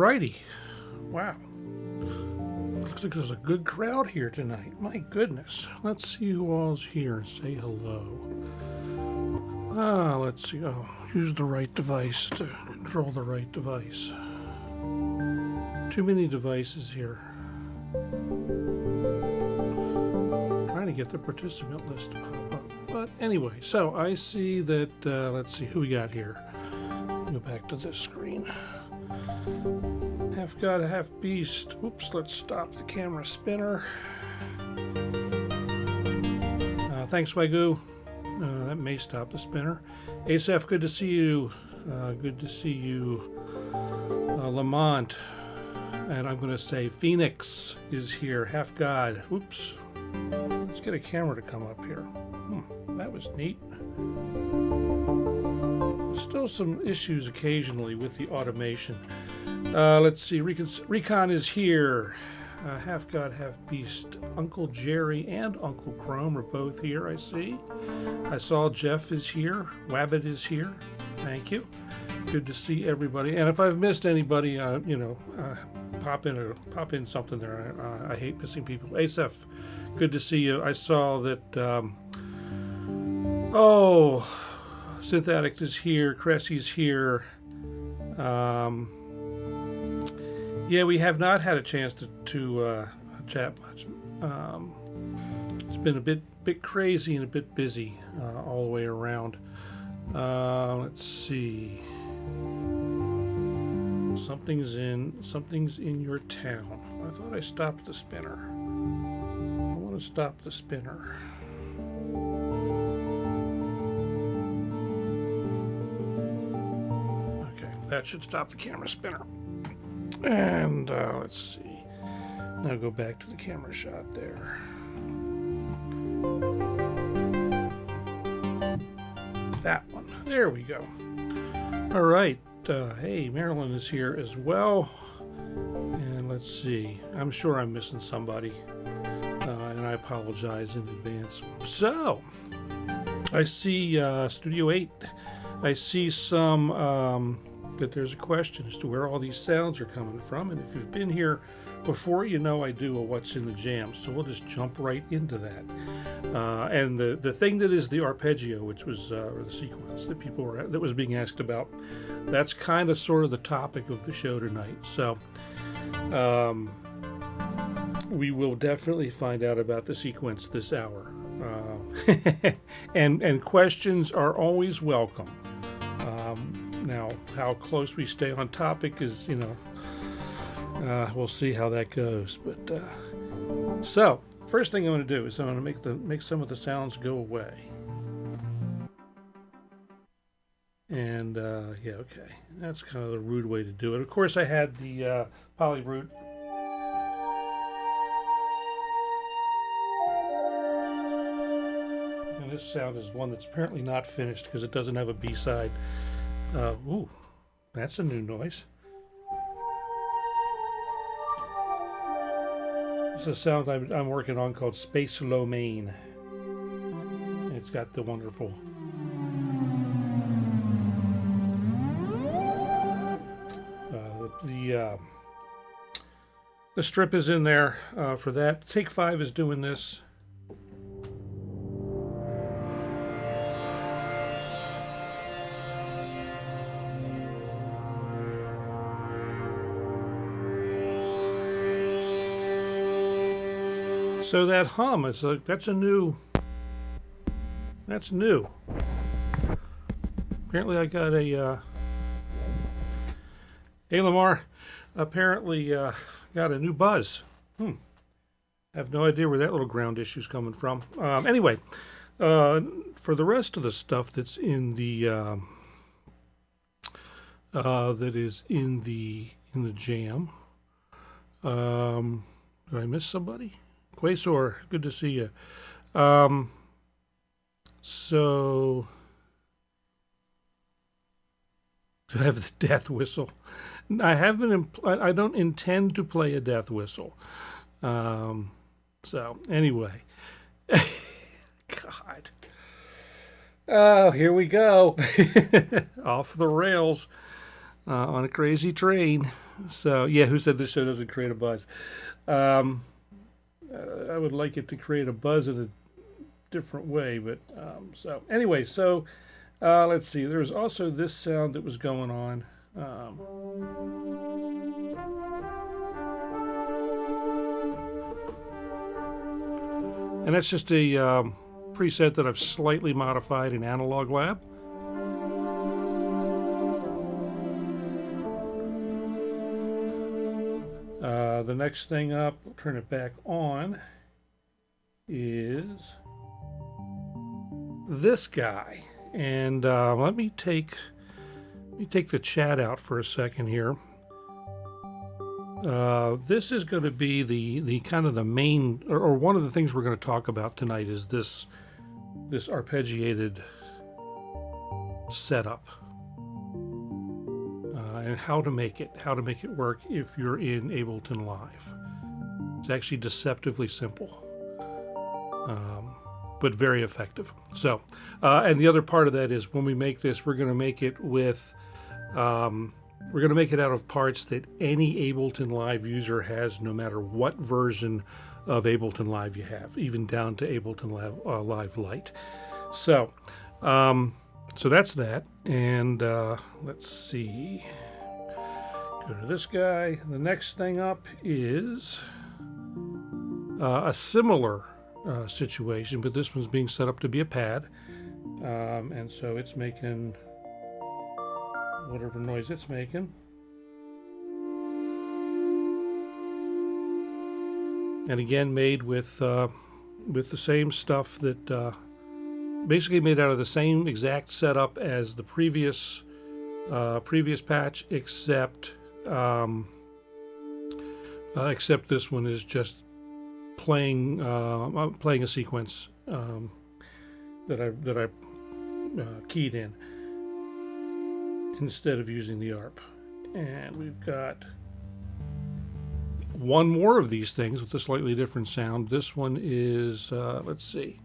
Alrighty. Wow. Looks like there's a good crowd here tonight. My goodness. Let's see who all's here and say hello. Let's see. Oh, use the right device to control the right device. Too many devices here. Trying to get the participant list to pop up. But anyway, so I see that, let's see who we got here. Go back to this screen. Half God, half beast. Oops, let's stop the camera spinner. Thanks, Wagyu. That may stop the spinner. Asaf, good to see you. Good to see you. Lamont. And I'm going to say Phoenix is here. Half God. Oops. Let's get a camera to come up here. That was neat. Still some issues occasionally with the automation. Let's see. Recon is here. Half God, half beast. Uncle Jerry and Uncle Chrome are both here, I see. I saw Jeff is here. Wabbit is here. Thank you. Good to see everybody. And if I've missed anybody, pop in something there. I hate missing people. Asaf, good to see you. I saw that. Synthetic is here. Cressy's here. Yeah, we have not had a chance to chat much. It's been a bit crazy and a bit busy all the way around. Let's see. Something's in your town. I thought I stopped the spinner. I want to stop the spinner. Okay, that should stop the camera spinner. And let's see. Now go back to the camera shot there. That one. There we go. All right. Hey, Marilyn is here as well. And let's see. I'm sure I'm missing somebody. And I apologize in advance. So, I see Studio 8. I see some... that there's a question as to where all these sounds are coming from, and if you've been here before, you know I do a what's in the jam, so we'll just jump right into that. And the thing that is the arpeggio, which was or the sequence that that was being asked about, that's kind of sort of the topic of the show tonight. So we will definitely find out about the sequence this hour, and questions are always welcome. Now, how close we stay on topic is, we'll see how that goes. But so, first thing I'm going to do is I'm going to make some of the sounds go away. And yeah, okay, that's kind of the rude way to do it. Of course, I had the Polyroot. And this sound is one that's apparently not finished because it doesn't have a B-side. Ooh, that's a new noise. This is a sound I'm working on called Space Lo Mein. It's got the wonderful... the strip is in there for that. Take 5 is doing this. So that hum is that's new. Apparently I got a hey Lamar, apparently got a new buzz. I have no idea where that little ground issue's coming from. Anyway, for the rest of the stuff that's in the that is in the jam. Did I miss somebody? Quasor, good to see you. So, do I have the death whistle? I haven't. I don't intend to play a death whistle. So anyway, God. Oh, here we go. Off the rails. on a crazy train. So yeah, who said this show doesn't create a buzz? I would like it to create a buzz in a different way, but so anyway, so let's see. There's also this sound that was going on. And that's just a preset that I've slightly modified in Analog Lab. The next thing up, I'll turn it back on, is this guy. And let me take the chat out for a second here. This is going to be the kind of the main, or one of the things we're going to talk about tonight is this arpeggiated setup, and how to make it work if you're in Ableton Live. It's actually deceptively simple, but very effective. So, and the other part of that is when we make this, we're going to make it with we're going to make it out of parts that any Ableton Live user has, no matter what version of Ableton Live you have, even down to Ableton Live Lite. So, so that's that. And let's see. Go to this guy. The next thing up is a similar situation, but this one's being set up to be a pad. And so it's making whatever noise it's making. And again, made with the same stuff that basically made out of the same exact setup as the previous patch, except this one is just playing a sequence that I keyed in, instead of using the ARP. And we've got one more of these things with a slightly different sound. This one is, let's see.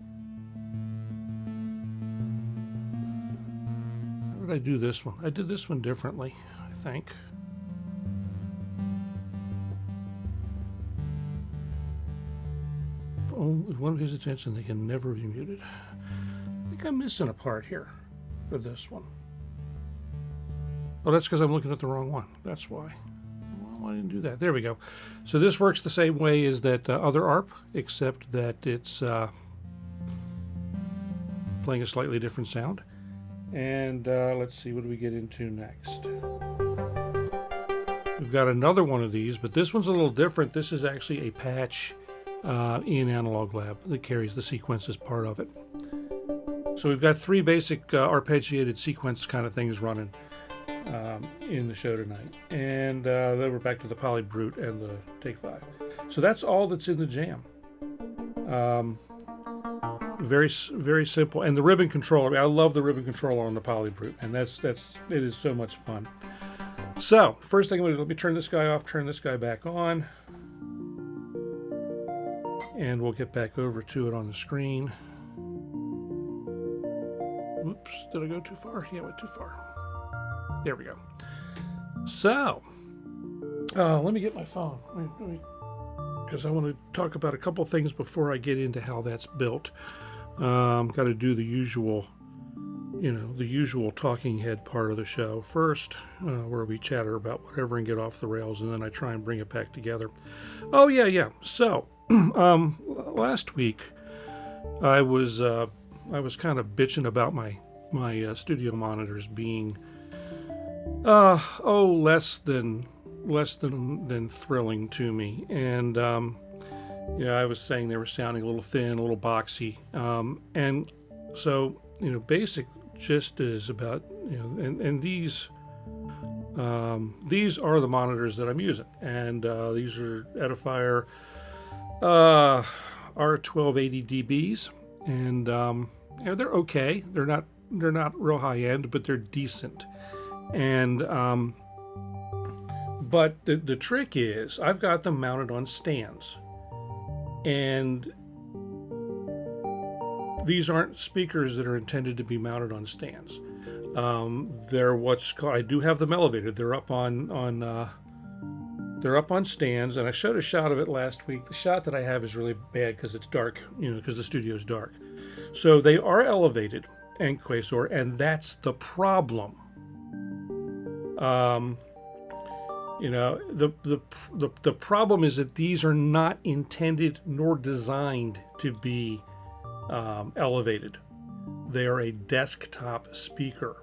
How did I do this one? I did this one differently, I think. If one pays attention, they can never be muted. I think I'm missing a part here for this one. Oh, that's because I'm looking at the wrong one. That's why. Well, I didn't do that. There we go. So this works the same way as that other ARP, except that it's playing a slightly different sound. And let's see, what do we get into next? We've got another one of these, but this one's a little different. This is actually a patch in Analog Lab that carries the sequence as part of it. So we've got three basic arpeggiated sequence kind of things running in the show tonight, and then we're back to the Poly Brute and the Take 5. So that's all that's in the jam. Very simple, and the ribbon controller. I love the ribbon controller on the Poly Brute, and it is so much fun. So first thing I'm going to do, let me turn this guy off, turn this guy back on, and we'll get back over to it on the screen. Whoops, did I go too far? Yeah, I went too far. There we go. So, let me get my phone, because I want to talk about a couple things before I get into how that's built. Got to do the usual, the usual talking head part of the show first, where we chatter about whatever and get off the rails, and then I try and bring it back together. Oh yeah. So, last week I was kind of bitching about my studio monitors being less than thrilling to me, and I was saying they were sounding a little thin, a little boxy, and so basic gist is about and these are the monitors that I'm using, and these are Edifier R1280 dBs, and they're okay. They're not real high end, but they're decent. And but the trick is I've got them mounted on stands, and these aren't speakers that are intended to be mounted on stands. They're what's called, I do have them elevated. They're up they're up on stands, and I showed a shot of it last week. The shot that I have is really bad because it's dark, because the studio is dark. So they are elevated and Quasar, and that's the problem. The problem is that these are not intended nor designed to be elevated. They are a desktop speaker,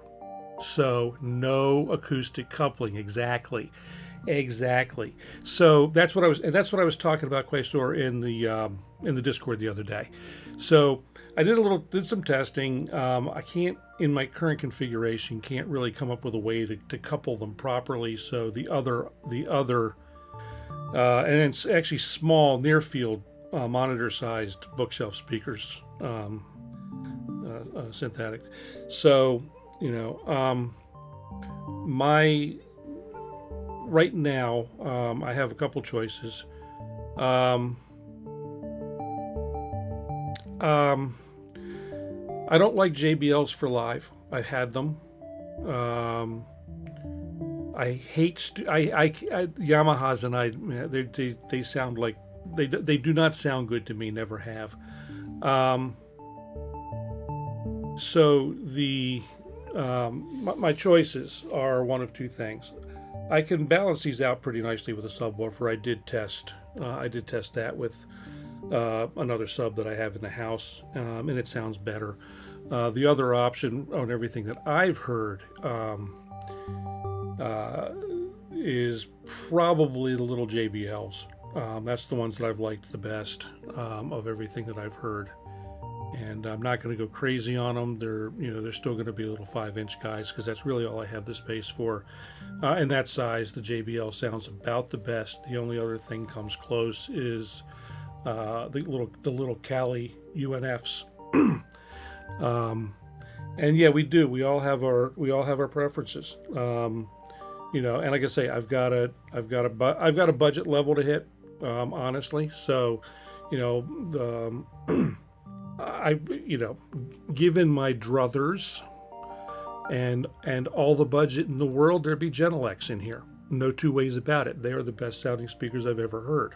so no acoustic coupling. Exactly. So that's what I was talking about Quasar in the Discord the other day. So I did some testing. I can't, in my current configuration, can't really come up with a way to couple them properly. So the other and it's actually small near field monitor sized bookshelf speakers, synthetic. So right now I have a couple choices. I don't like JBLs for live. I've had them. I hate Yamahas, and they sound like they do not sound good to me. Never have. So my choices are one of two things. I can balance these out pretty nicely with a subwoofer. I did test that with another sub that I have in the house, and it sounds better. The other option on everything that I've heard is probably the little JBLs. That's the ones that I've liked the best of everything that I've heard. And I'm not going to go crazy on them. They're still going to be little 5-inch guys because that's really all I have the space for. And that size, the JBL sounds about the best. The only other thing comes close is the little Cali UNFs. And yeah, we do. We all have our preferences. And like I say, I've got a budget level to hit. Honestly, so given my druthers and all the budget in the world, there'd be Genelecs in here. No two ways about it. They are the best sounding speakers I've ever heard.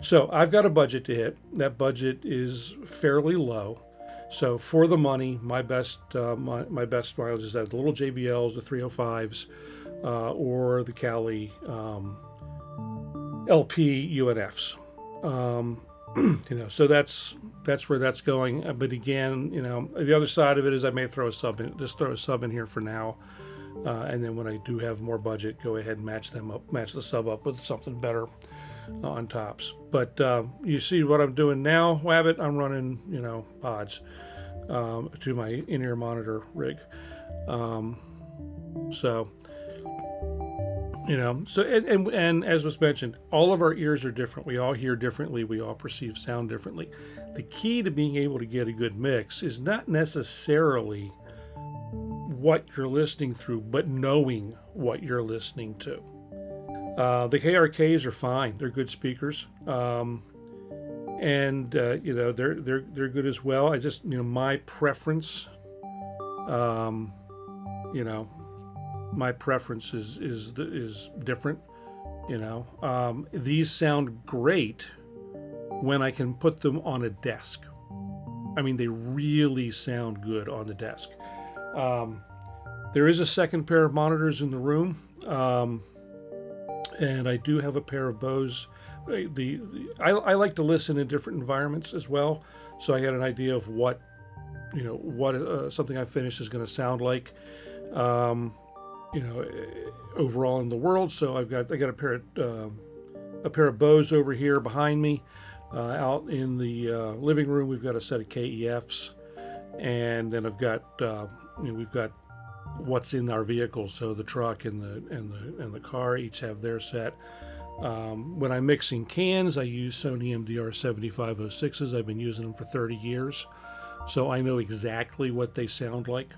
So I've got a budget to hit. That budget is fairly low. So for the money, my best mileage is that the little JBLs, the 305s, or the Cali LP UNFs. So that's where that's going. But again, the other side of it is I may throw a sub in here for now, and then when I do have more budget, go ahead and match the sub up with something better on tops. But you see what I'm doing now, Wabbit? I'm running pods to my in-ear monitor rig. And as was mentioned, all of our ears are different. We all hear differently. We all perceive sound differently. The key to being able to get a good mix is not necessarily what you're listening through, but knowing what you're listening to. The KRKs are fine. They're good speakers. And they're good as well. I just, my preference, my preference is different. These sound great when I can put them on a desk. I mean, they really sound good on the desk. There is a second pair of monitors in the room, and I do have a pair of Bose. I like to listen in different environments as well, so I get an idea of what something I finish is going to sound like. Overall in the world. So I got a pair of Bose over here behind me. Out in the living room, we've got a set of KEFs, and then I've got we've got what's in our vehicles. So the truck and the car each have their set. When I'm mixing cans, I use Sony MDR 7506s. I've been using them for 30 years, so I know exactly what they sound like.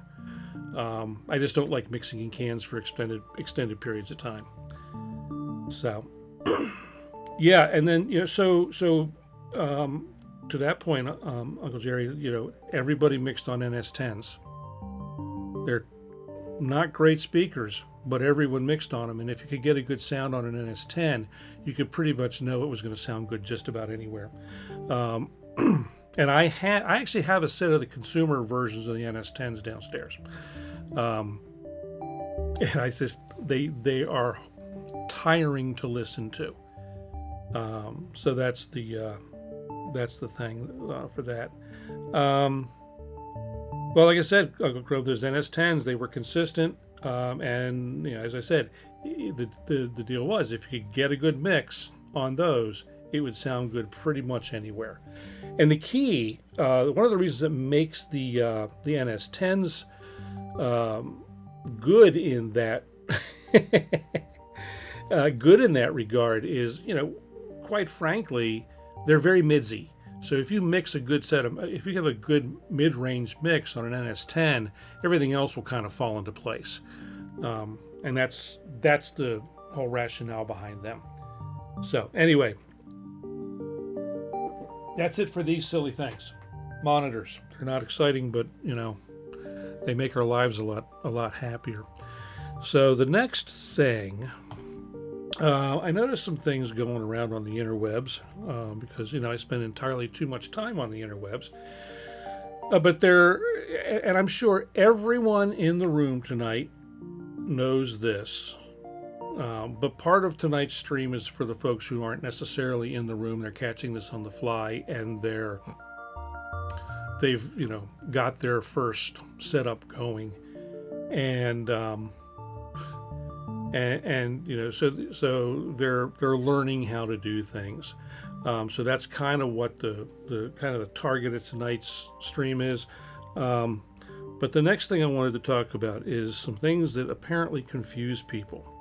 I just don't like mixing in cans for extended periods of time. So, yeah, and then to that point, Uncle Jerry, everybody mixed on NS10s. They're not great speakers, but everyone mixed on them. And if you could get a good sound on an NS10, you could pretty much know it was going to sound good just about anywhere. And I actually have a set of the consumer versions of the NS10s downstairs. And I just, they are tiring to listen to. So that's the thing for that. Well, like I said, Uncle Crow, those NS10s, they were consistent. And you know, as I said, the deal was if you could get a good mix on those, it would sound good pretty much anywhere. And the key, one of the reasons that makes the NS10s good in that good in that regard is, you know, quite frankly, they're very midsy. So if you mix a good set of, if you have a good mid-range mix on an NS10, everything else will kind of fall into place. And that's the whole rationale behind them. So anyway, that's it for these silly things. Monitors. They're not exciting, but you know, they make our lives a lot happier. So the next thing, I noticed some things going around on the interwebs because, you know, I spend entirely too much time on the interwebs. But and I'm sure everyone in the room tonight knows this. But part of tonight's stream is for the folks who aren't necessarily in the room. They're catching this on the fly, and they've you know, got their first setup going, and you know, so they're learning how to do things. So that's kind of what the kind of the target of tonight's stream is. But the next thing I wanted to talk about is some things that apparently confuse people.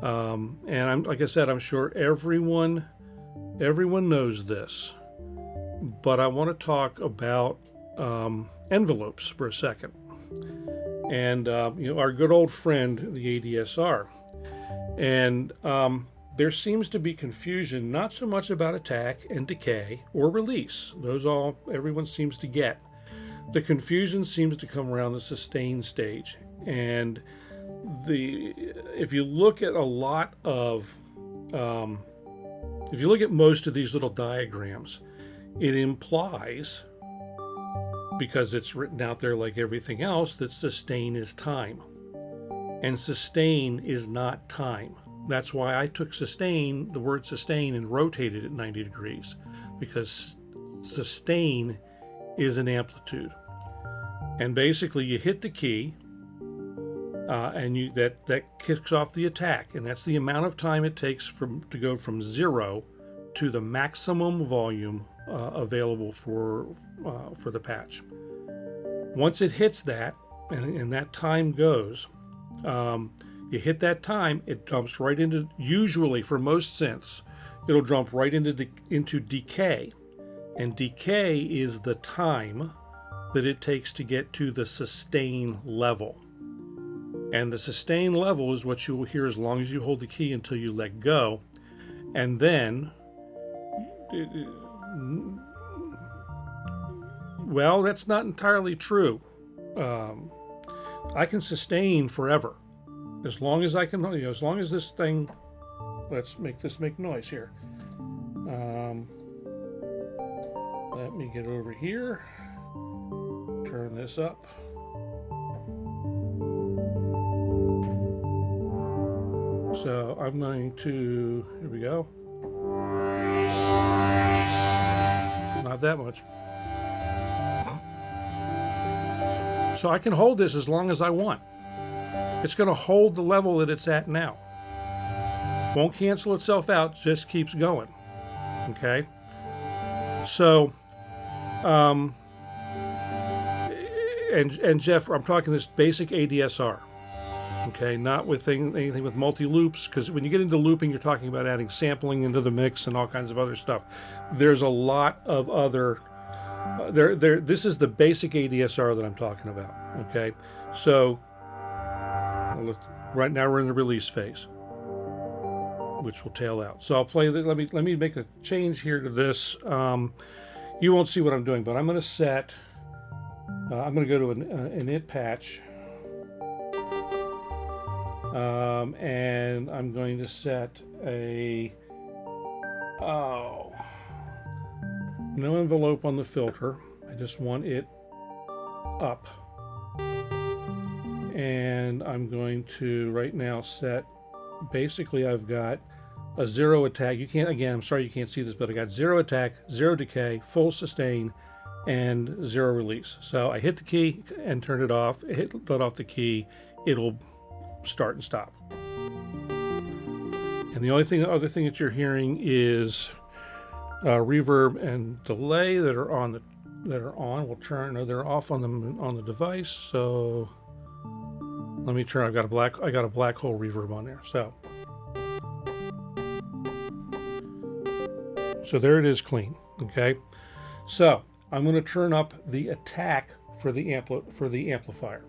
And like I said, I'm sure everyone knows this, but I want to talk about envelopes for a second. And you know, our good old friend, the ADSR. And there seems to be confusion, not so much about attack and decay or release. Those everyone seems to get. The confusion seems to come around the sustain stage. And if you look at if you look at most of these little diagrams, it implies, because it's written out there like everything else, that sustain is time. And sustain is not time. That's why I took sustain, the word sustain, and rotated it 90 degrees, because sustain is an amplitude. And basically you hit the key, and that kicks off the attack, and that's the amount of time it takes to go from 0 to the maximum volume available for the patch. Once it hits that, and that time goes, you hit that time, it jumps right into, usually for most synths, it'll jump right into decay. And decay is the time that it takes to get to the sustain level. And the sustain level is what you will hear as long as you hold the key until you let go. And then, well, that's not entirely true. I can sustain forever. As long as I can, you know, as long as this thing, let's make this make noise here. Let me get over here, turn this up. So I'm going to, here we go. Not that much. So I can hold this as long as I want. It's going to hold the level that it's at now. Won't cancel itself out, just keeps going. Okay? So, and Jeff, I'm talking this basic ADSR. Okay, not with anything with multi-loops, because when you get into looping, you're talking about adding sampling into the mix and all kinds of other stuff. There's a lot of other, this is the basic ADSR that I'm talking about, okay? So, right now we're in the release phase, which will tail out. So I'll play, let me make a change here to this. You won't see what I'm doing, but I'm going to set, I'm going to go to an int patch. And I'm going to set a no envelope on the filter. I just want it up. And I'm going to right now set, basically I've got a 0 attack. You can't, again, I'm sorry you can't see this, but I got 0 attack, 0 decay, full sustain, and 0 release. So I hit the key and turn it off. Let off the key, it'll start and stop. And the other thing that you're hearing is reverb and delay that are on. We'll turn. No, they're off on the device. So let me turn. I got a black hole reverb on there. So there it is, clean. Okay. So I'm going to turn up the attack for the amplifier.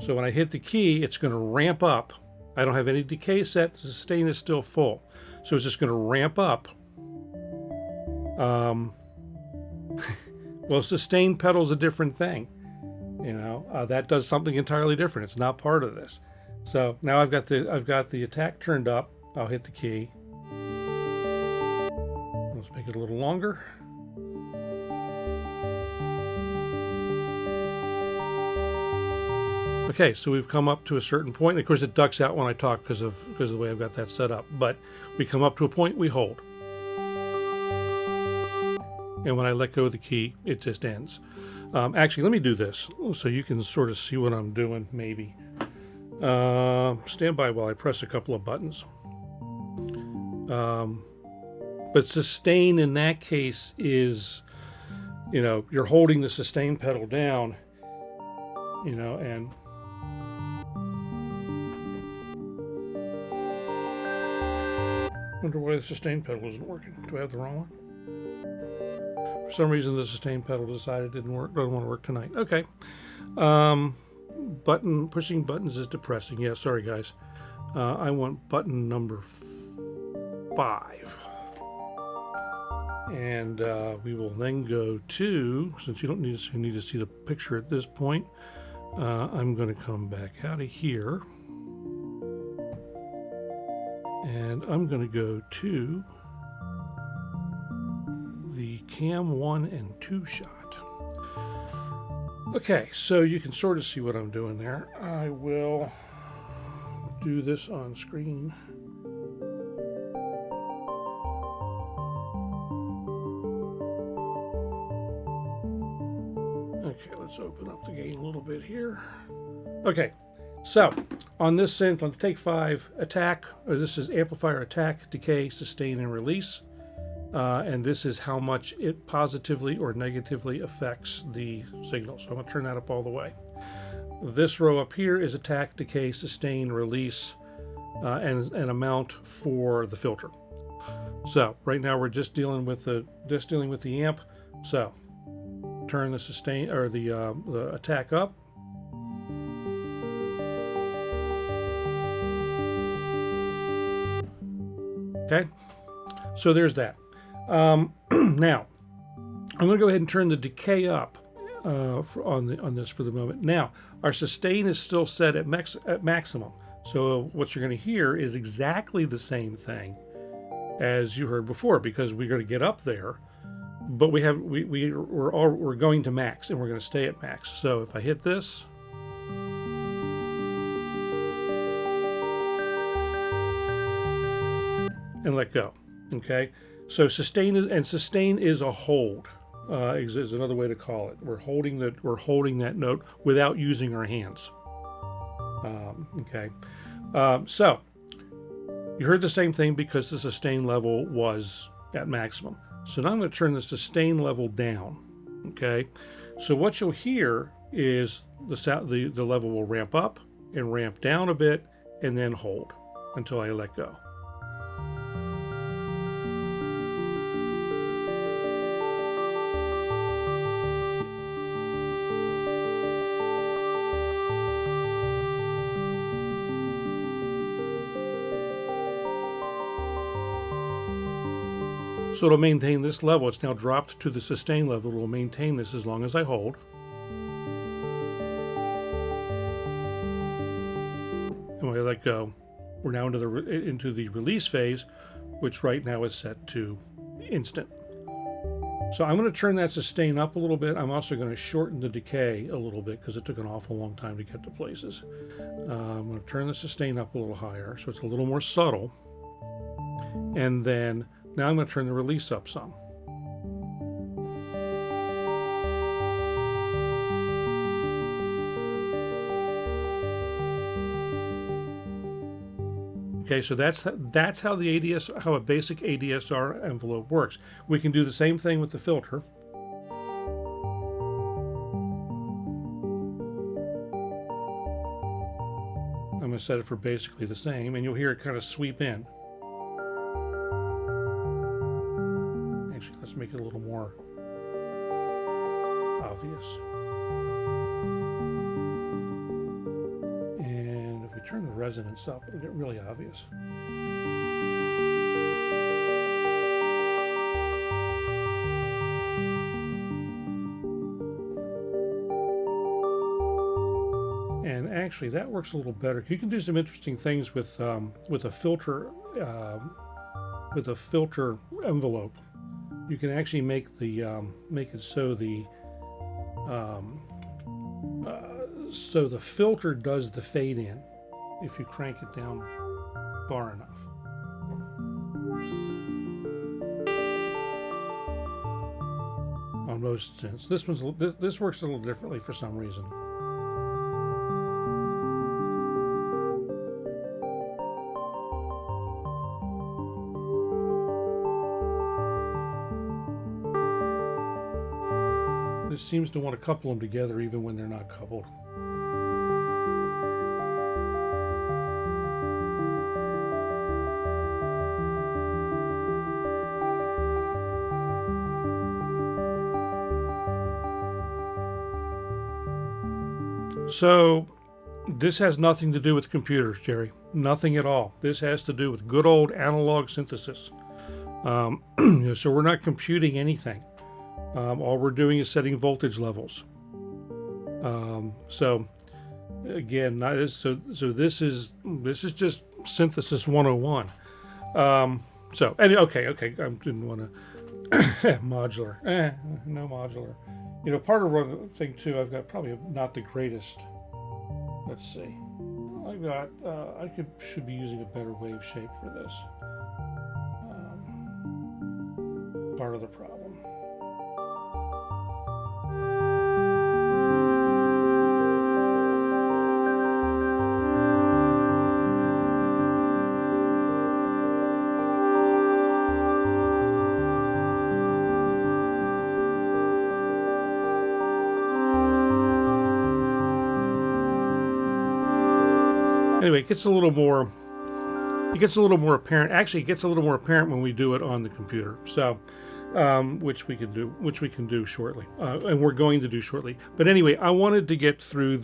So when I hit the key, it's going to ramp up. I don't have any decay set. The sustain is still full. So it's just going to ramp up. Well, sustain pedal's a different thing. You know, that does something entirely different. It's not part of this. So now I've got the attack turned up. I'll hit the key. Let's make it a little longer. Okay, so we've come up to a certain point. Of course, it ducks out when I talk because of the way I've got that set up. But we come up to a point, we hold. And when I let go of the key, it just ends. Actually, let me do this so you can sort of see what I'm doing, maybe. Stand by while I press a couple of buttons. But sustain in that case is, you know, you're holding the sustain pedal down, you know, and wonder why the sustain pedal isn't working. Do I have the wrong one? For some reason, the sustain pedal decided it doesn't want to work tonight. Okay. Pushing buttons is depressing. Yeah, sorry guys. I want button number 5. And we will then go to, since you don't need to see the picture at this point, I'm going to come back out of here. And I'm going to go to the cam 1 and 2 shot. Okay, so you can sort of see what I'm doing there. I will do this on screen. Okay, let's open up the gain a little bit here. Okay, so on this synth, on take 5, attack, or this is amplifier attack, decay, sustain, and release. And this is how much it positively or negatively affects the signal. So I'm going to turn that up all the way. This row up here is attack, decay, sustain, release, and an amount for the filter. So right now we're just dealing with the amp. So turn the sustain or the attack up. Okay, so there's that. Now I'm going to go ahead and turn the decay up on this for the moment. Now our sustain is still set at maximum, so what you're going to hear is exactly the same thing as you heard before, because we're going to get up there, but we're going to max, and we're going to stay at max. So if I hit this, and let go. Okay, so sustain is a hold. Is another way to call it. We're holding that note without using our hands. Okay, so you heard the same thing because the sustain level was at maximum. So now I'm going to turn the sustain level down. Okay, so what you'll hear is the level will ramp up and ramp down a bit and then hold until I let go. So it'll maintain this level. It's now dropped to the sustain level. It will maintain this as long as I hold. And when I let go, we're now into the release phase, which right now is set to instant. So I'm going to turn that sustain up a little bit. I'm also going to shorten the decay a little bit because it took an awful long time to get to places. I'm going to turn the sustain up a little higher so it's a little more subtle. And then now I'm going to turn the release up some. Okay, so that's how a basic ADSR envelope works. We can do the same thing with the filter. I'm going to set it for basically the same, and you'll hear it kind of sweep in. Actually, let's make it a little more obvious. Turn the resonance up, it'll get really obvious. And actually, that works a little better. You can do some interesting things with a filter envelope. You can actually make it so the filter does the fade in if you crank it down far enough. On most synths. This works a little differently for some reason. This seems to want to couple them together even when they're not coupled. So this has nothing to do with computers, Jerry. Nothing at all. This has to do with good old analog synthesis. So we're not computing anything. All we're doing is setting voltage levels. So again, so this is just synthesis 101. Okay. I didn't want to modular. No modular. You know, part of the thing too, I've got probably not the greatest. Let's see. I should be using a better wave shape for this. Part of the problem. Anyway, it gets a little more apparent. Actually, it gets a little more apparent when we do it on the computer. So, which we can do shortly, and we're going to do shortly. But anyway, I wanted to get through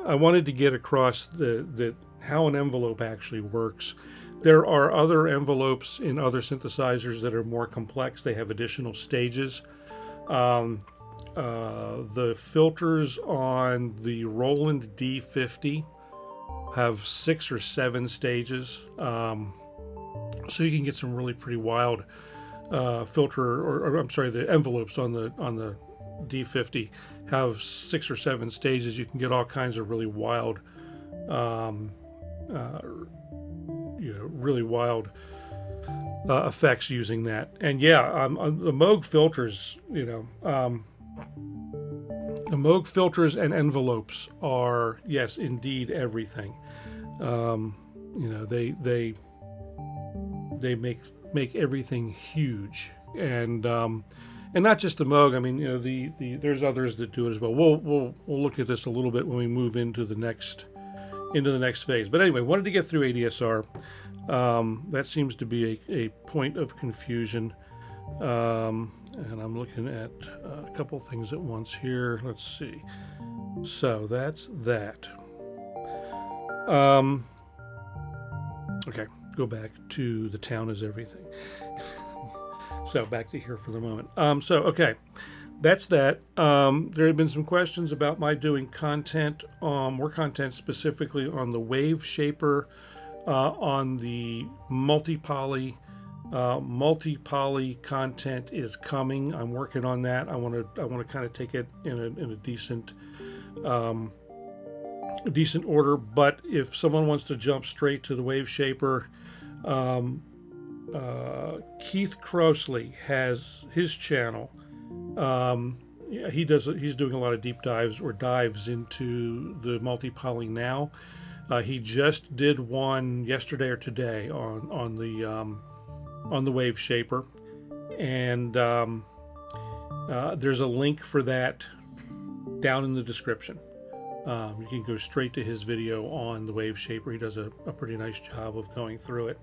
I wanted to get across how an envelope actually works. There are other envelopes in other synthesizers that are more complex. They have additional stages. The filters on the Roland D50 have 6 or 7 stages, so you can get some really pretty wild the envelopes on the D50 have 6 or 7 stages. You can get all kinds of really wild, effects using that. And yeah, the Moog filters, the Moog filters and envelopes are, yes, indeed, everything. They make everything huge, and not just the Moog. I mean, there's others that do it as well. We'll look at this a little bit when we move into the next phase. But anyway, wanted to get through ADSR. That seems to be a point of confusion. And I'm looking at a couple things at once here. Let's see. So that's that. Okay, go back to the town is everything. So back to here for the moment. Okay. that's that. There have been some questions about my doing content, more content specifically on the wave shaper, on the multi-poly. Multi-poly content is coming. I'm working on that. I want to kind of take it in a decent order. But if someone wants to jump straight to the wave shaper, Keith Crossley has his channel. He's doing a lot of deep dives or dives into the multi-poly now. He just did one yesterday or today on the wave shaper, and there's a link for that down in the description. You can go straight to his video on the wave shaper. He does a pretty nice job of going through it.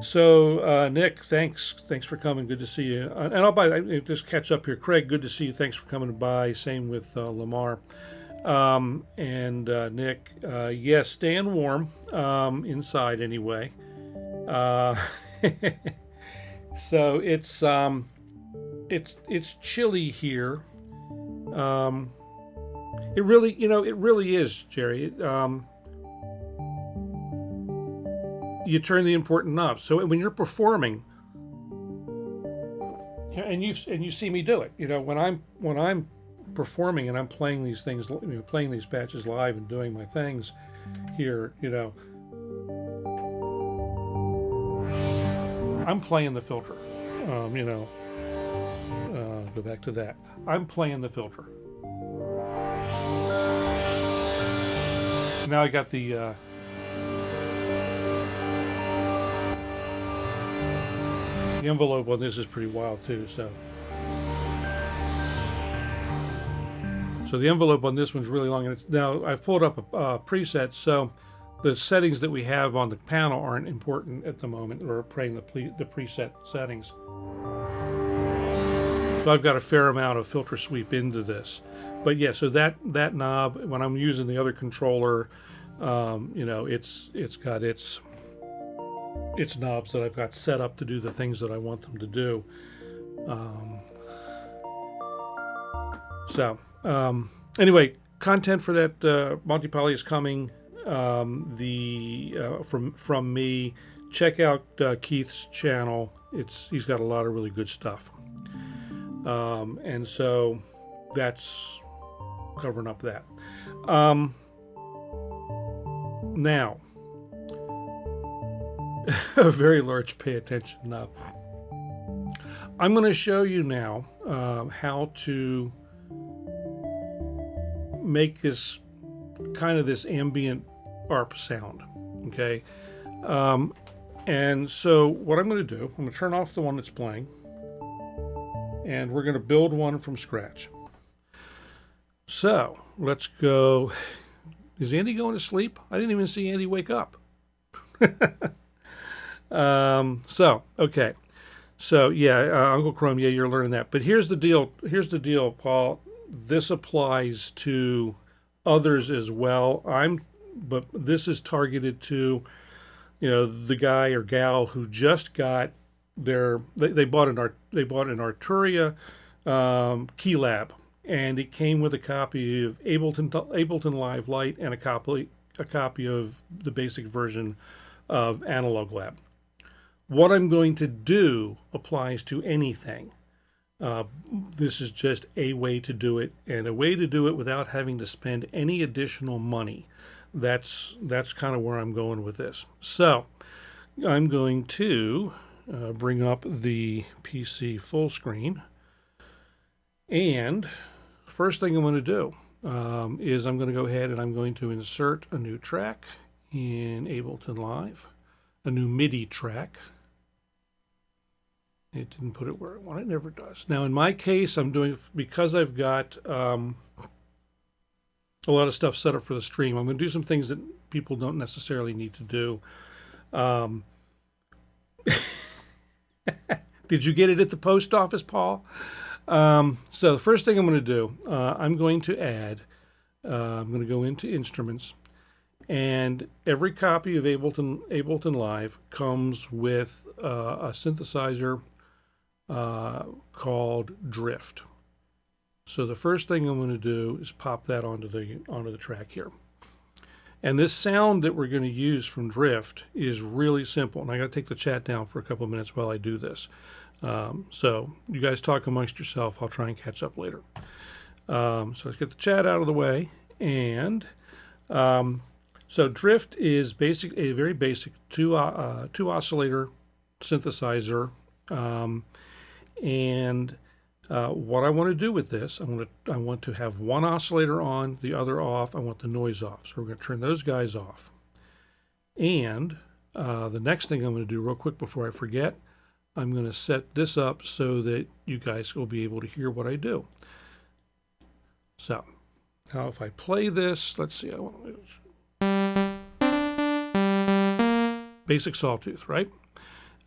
So Nick, thanks for coming. Good to see you. And I'll just catch up here. Craig, good to see you. Thanks for coming by. Same with Lamar. And Nick, yes, staying warm inside anyway. So it's chilly here. It really is, Jerry. You turn the important knobs. So when you're performing, and you see me do it, when I'm performing and I'm playing these things, playing these patches live and doing my things here, I'm playing the filter. Go back to that. I'm playing the filter. Now I got the envelope on this is pretty wild too. So the envelope on this one's really long, and now I've pulled up a preset, so the settings that we have on the panel aren't important at the moment. We're playing the preset settings. So I've got a fair amount of filter sweep into this. But yeah, so that knob, when I'm using the other controller, it's got its knobs that I've got set up to do the things that I want them to do. Anyway, content for that multi-poly is coming. From me, check out Keith's channel. He's got a lot of really good stuff. And so that's covering up that. Now, a very large pay attention knob. I'm going to show you now how to make this kind of this ambient ARP sound. Okay. And so what I'm going to do, I'm going to turn off the one that's playing, and we're going to build one from scratch. So let's go. Is Andy going to sleep? I didn't even see Andy wake up. Okay. So yeah, Uncle Chrome, yeah, you're learning that. But here's the deal. Here's the deal, Paul. This applies to others as well. But this is targeted to, the guy or gal who just got they bought an Arturia Keylab, and it came with a copy of Ableton Live Lite and a copy of the basic version of Analog Lab. What I'm going to do applies to anything. This is just a way to do it, and a way to do it without having to spend any additional money. That's kind of where I'm going with this. So I'm going to bring up the PC full screen, and first thing I'm going to do is I'm going to go ahead and I'm going to insert a new track in Ableton Live, a new MIDI track. It didn't put it where I want it. It never does. Now, in my case, I'm doing, because I've got a lot of stuff set up for the stream, I'm going to do some things that people don't necessarily need to do. Did you get it at the post office, Paul? So the first thing I'm going to do, I'm going to add, I'm going to go into Instruments, and every copy of Ableton Live comes with a synthesizer called drift. So the first thing I'm going to do is pop that onto the track here. And this sound that we're going to use from drift is really simple. And I got to take the chat down for a couple of minutes while I do this. So you guys talk amongst yourself. I'll try and catch up later. So let's get the chat out of the way. And so drift is a very basic two oscillator synthesizer. What I want to do with this, I want to have one oscillator on, the other off. I want the noise off. So we're going to turn those guys off. And the next thing I'm going to do real quick before I forget, I'm going to set this up so that you guys will be able to hear what I do. So now if I play this, let's see, I want to basic sawtooth, right?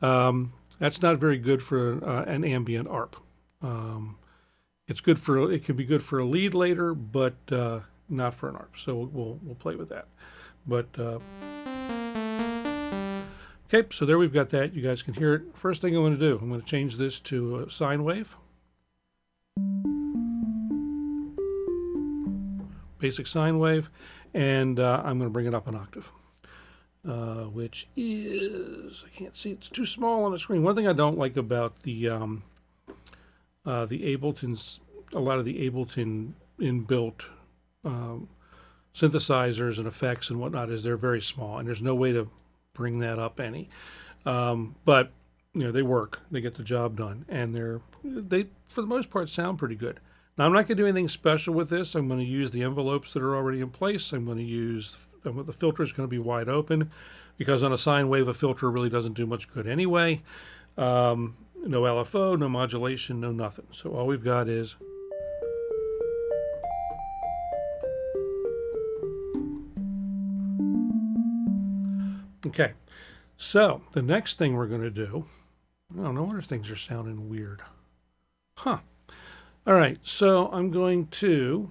That's not very good for an ambient ARP. It can be good for a lead later, but not for an ARP. So we'll play with that. But okay, so there we've got that. You guys can hear it. First thing I'm going to do, I'm going to change this to a sine wave. Basic sine wave, and I'm going to bring it up an octave. Which is, I can't see, it's too small on the screen. One thing I don't like about the Abletons, a lot of the Ableton inbuilt synthesizers and effects and whatnot, is they're very small, and there's no way to bring that up any. But you know, they work, they get the job done, and they for the most part sound pretty good. Now I'm not going to do anything special with this. I'm going to use the envelopes that are already in place. I'm going to use the filter is going to be wide open, because on a sine wave a filter really doesn't do much good anyway. No LFO, no modulation, no nothing. So all we've got is okay. So the next thing we're going to do, I don't know, wonder if things are sounding weird. Huh. All right, so I'm going to,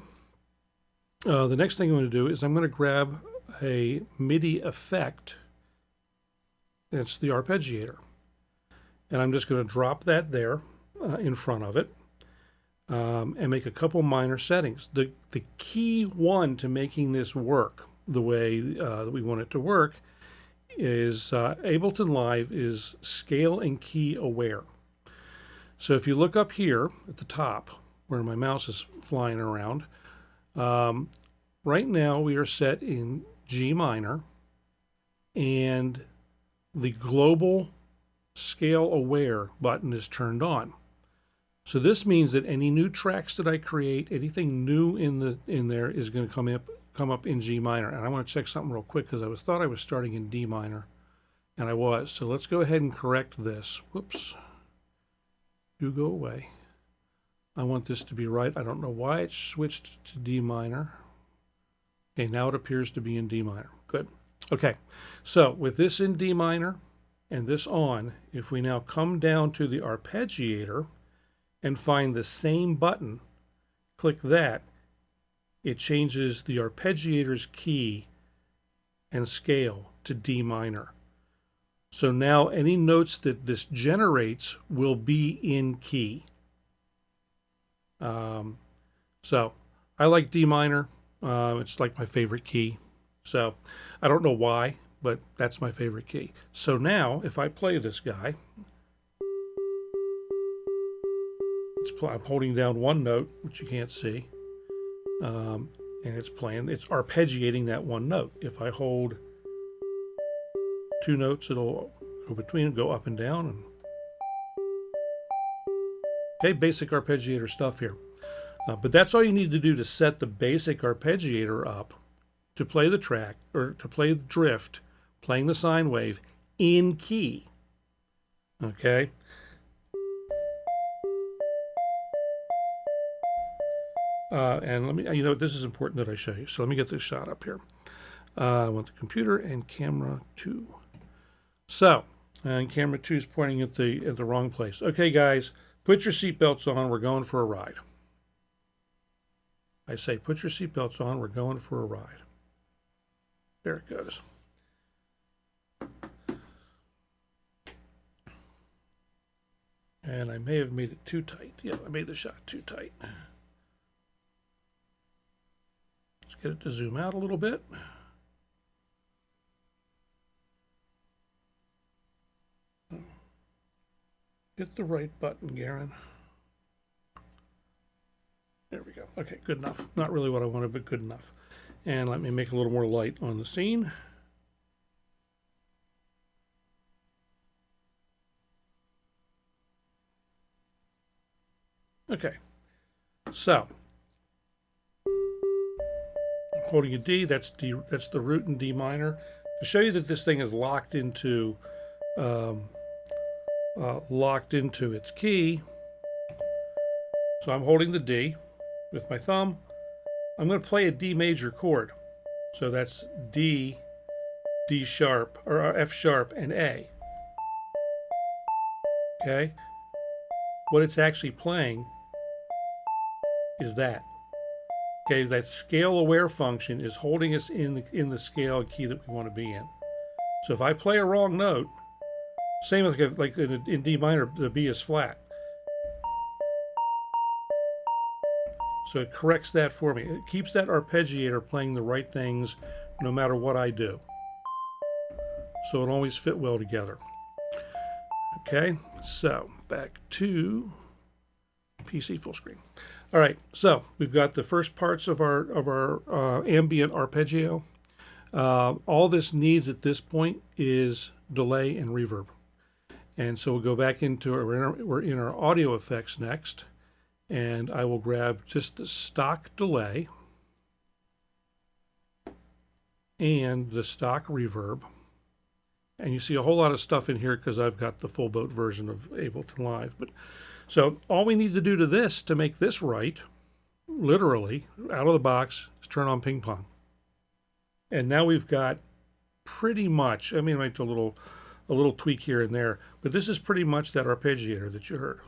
the next thing I'm going to do is I'm going to grab a MIDI effect. It's the arpeggiator. And I'm just going to drop that there in front of it and make a couple minor settings. The key one to making this work the way that we want it to work is Ableton Live is scale and key aware. So if you look up here at the top where my mouse is flying around, right now we are set in G minor, and the global scale aware button is turned on. So this means that any new tracks that I create, anything new in there is going to come up in G minor. And I want to check something real quick, because I thought I was starting in D minor, and I was. So let's go ahead and correct this. Whoops. You go away. I want this to be right. I don't know why it switched to D minor. Okay, now it appears to be in D minor. Good. Okay, so with this in D minor and this on, if we now come down to the arpeggiator and find the same button, click that, it changes the arpeggiator's key and scale to D minor. So now any notes that this generates will be in key. So I like D minor. It's like my favorite key. So I don't know why, but that's my favorite key. So now if I play this guy, I'm holding down one note, which you can't see, and it's arpeggiating that one note. If I hold two notes, it'll go between, go up and down. And okay, basic arpeggiator stuff here. But that's all you need to do to set the basic arpeggiator up to play the track, or to play the drift, playing the sine wave in key. Okay? And let me, this is important that I show you. So let me get this shot up here. I want the computer and camera 2. So, and camera 2 is pointing at the wrong place. Okay, guys, put your seatbelts on. We're going for a ride. I say, put your seatbelts on. We're going for a ride. There it goes. And I may have made it too tight. Yeah, I made the shot too tight. Let's get it to zoom out a little bit. Hit the right button, Garen. There we go. Okay, good enough. Not really what I wanted, but good enough. And let me make a little more light on the scene. Okay, so I'm holding a D. That's the root in D minor to show you that this thing is locked into its key. So I'm holding the D with my thumb. I'm going to play a D major chord. So that's D, D sharp, or F sharp, and A. Okay? What it's actually playing is that. Okay, that scale aware function is holding us in the scale and key that we want to be in. So if I play a wrong note, same like in D minor, the B is flat. So it corrects that for me. It keeps that arpeggiator playing the right things no matter what I do. So it always fit well together. Okay, so back to PC full screen. All right, so we've got the first parts of our ambient arpeggio. All this needs at this point is delay and reverb. And so we'll go back into we're in our audio effects next. And I will grab just the stock delay and the stock reverb. And you see a whole lot of stuff in here because I've got the full boat version of Ableton Live. But so all we need to do to this to make this right, literally, out of the box, is turn on ping pong. And now we've got pretty much, I mean, I might do a little tweak here and there, but this is pretty much that arpeggiator that you heard.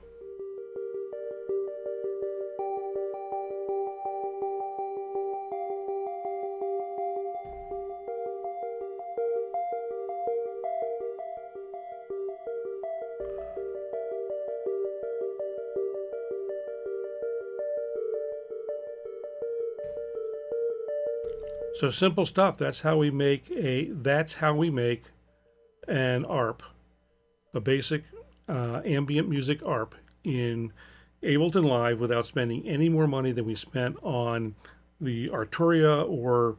So simple stuff. That's how we make an ARP, a basic ambient music ARP in Ableton Live without spending any more money than we spent on the Arturia or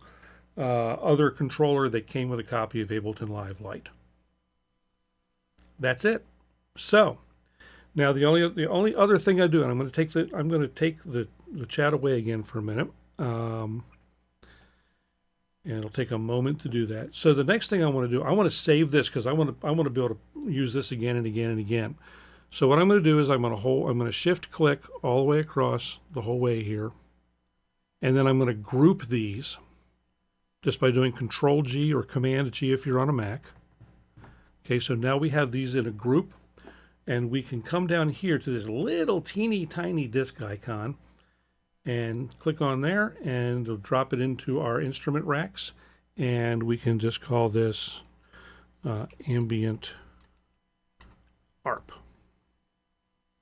other controller that came with a copy of Ableton Live Lite. That's it. So now the only other thing I do, and I'm going to take the chat away again for a minute. And it'll take a moment to do that. So the next thing I want to do, I want to save this because I want to be able to use this again and again and again. So what I'm going to do is I'm going to shift click all the way across the whole way here. And then I'm going to group these just by doing Control G or Command G if you're on a Mac. Okay, so now we have these in a group, and we can come down here to this little teeny tiny disk icon and click on there, and it'll drop it into our instrument racks, and we can just call this Ambient ARP.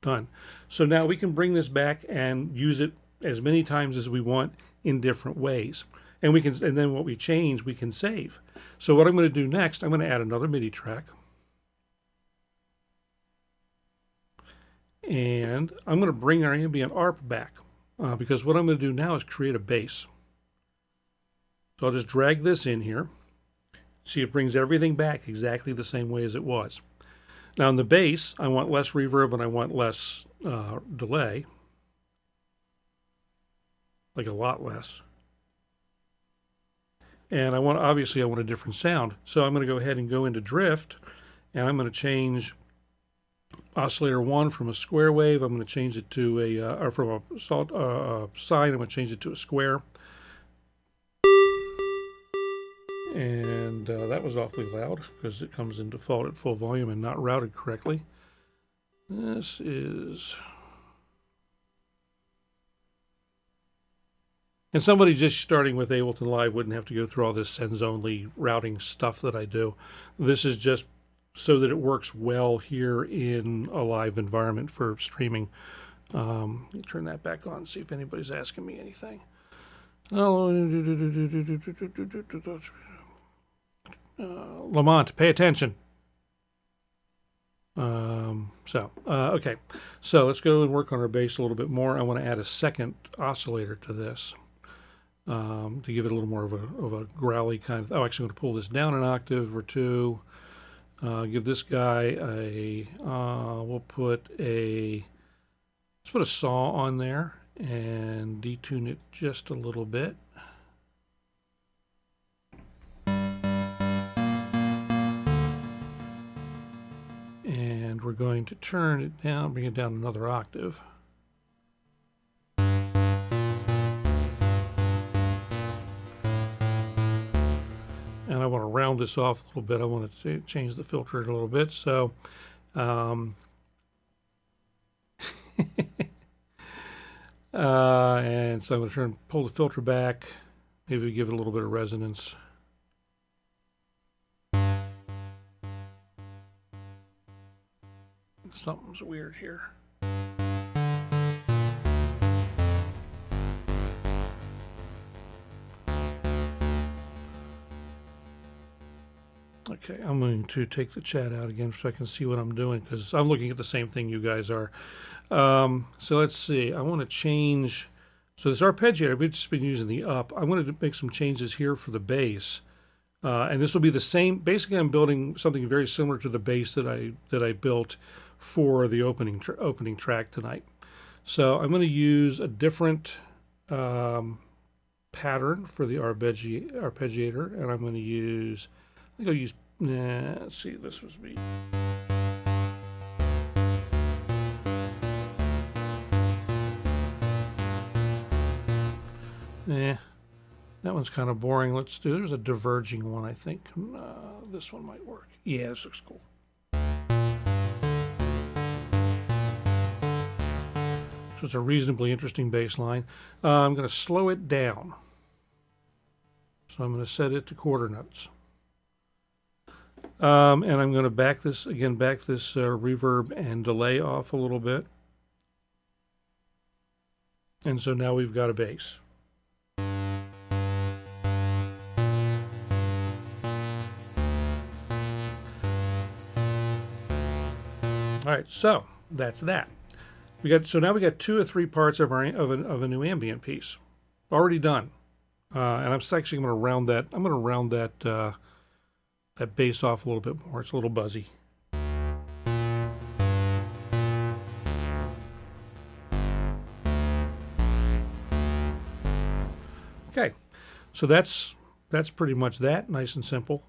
Done. So now we can bring this back and use it as many times as we want in different ways. And then what we change, we can save. So what I'm going to do next, I'm going to add another MIDI track. And I'm going to bring our ambient ARP back. Because what I'm going to do now is create a bass. So I'll just drag this in here. See, it brings everything back exactly the same way as it was. Now in the bass, I want less reverb and I want less delay. Like a lot less. And obviously I want a different sound. So I'm going to go ahead and go into drift, and I'm going to change oscillator 1 from a square wave. I'm going to change it to or from a sine, I'm going to change it to a square. And that was awfully loud because it comes in default at full volume and not routed correctly. This is... And somebody just starting with Ableton Live wouldn't have to go through all this sends only routing stuff that I do. This is just so that it works well here in a live environment for streaming. Let me turn that back on, see if anybody's asking me anything. Lamont, pay attention. Okay, so let's go and work on our bass a little bit more. I want to add a second oscillator to this to give it a little more of a growly kind of. Oh, actually, I'm going to pull this down an octave or two. Give this guy a. Let's put a saw on there and detune it just a little bit. And we're going to turn it down, bring it down another octave. And I want to round this off a little bit. I want to change the filter a little bit. So, and so I'm going to pull the filter back, maybe give it a little bit of resonance. Something's weird here. Okay, I'm going to take the chat out again so I can see what I'm doing, because I'm looking at the same thing you guys are. So let's see. I want to change. So this arpeggiator, we've just been using the up. I wanted to make some changes here for the bass. And this will be the same. Basically, I'm building something very similar to the bass that I built for the opening track tonight. So I'm going to use a different pattern for the arpeggiator, and I'm going to use. I think I'll use. Let's see. This was me. That one's kind of boring. Let's do. There's a diverging one. I think this one might work. Yeah, this looks cool. So it's a reasonably interesting bass line. I'm going to slow it down. So I'm going to set it to quarter notes. And I'm going to back this reverb and delay off a little bit. And so now we've got a bass. All right, so that's that. Now we got 2 or 3 parts of a new ambient piece already done, and I'm actually going to round that. I'm going to round that that bass off a little bit more. It's a little buzzy. Okay, so that's pretty much that. Nice and simple.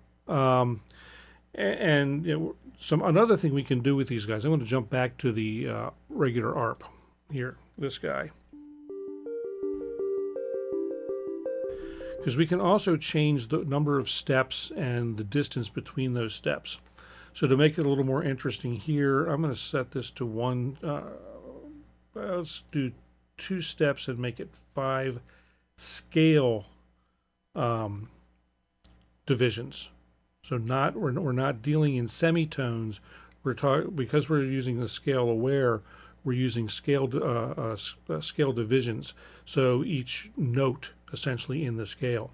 And you know, another thing we can do with these guys, I'm going to jump back to the regular ARP here, this guy. Because we can also change the number of steps and the distance between those steps. So to make it a little more interesting here, I'm going to set this to 1, let's do 2 steps and make it 5 scale divisions. So we're not dealing in semitones. Because we're using the scale aware. We're using scale divisions. So each note essentially in the scale.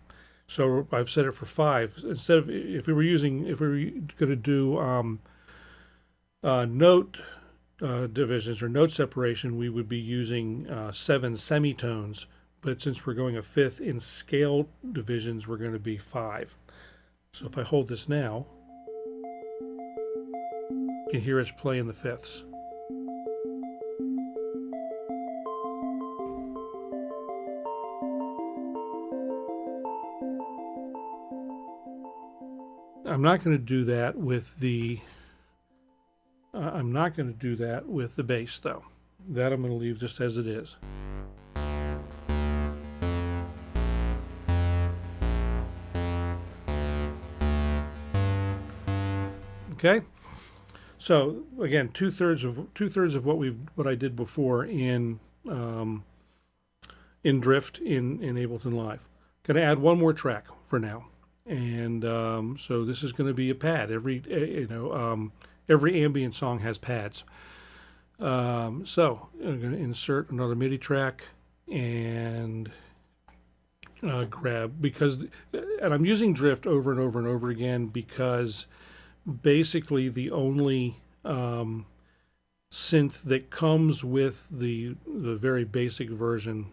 So I've set it for 5. Instead of if we were going to do note divisions or note separation, we would be using 7 semitones. But since we're going a fifth in scale divisions, we're going to be 5. So if I hold this now, you can hear us play in the fifths. I'm not going to do that with the bass though. That I'm going to leave just as it is. Okay, so again, two thirds of what I did before in Drift in Ableton Live. Going to add one more track for now, And so this is going to be a pad. Every every ambient song has pads. So I'm going to insert another MIDI track and grab, and I'm using drift over and over and over again because basically the only synth that comes with the very basic version.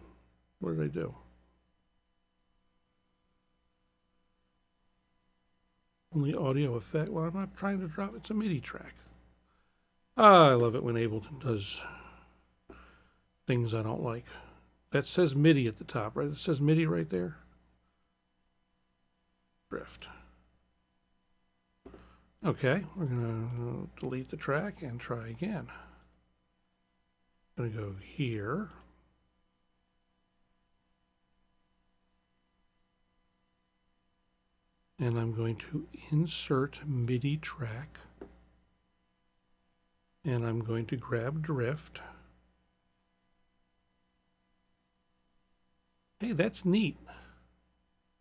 What did I do? Only audio effect. Well, I'm not trying to drop. It's a MIDI track. I love it when Ableton does things I don't like. That says MIDI at the top, right? It says MIDI right there. Drift. Okay, we're going to delete the track and try again. I'm going to go here. And I'm going to insert MIDI track. And I'm going to grab drift. Hey, that's neat.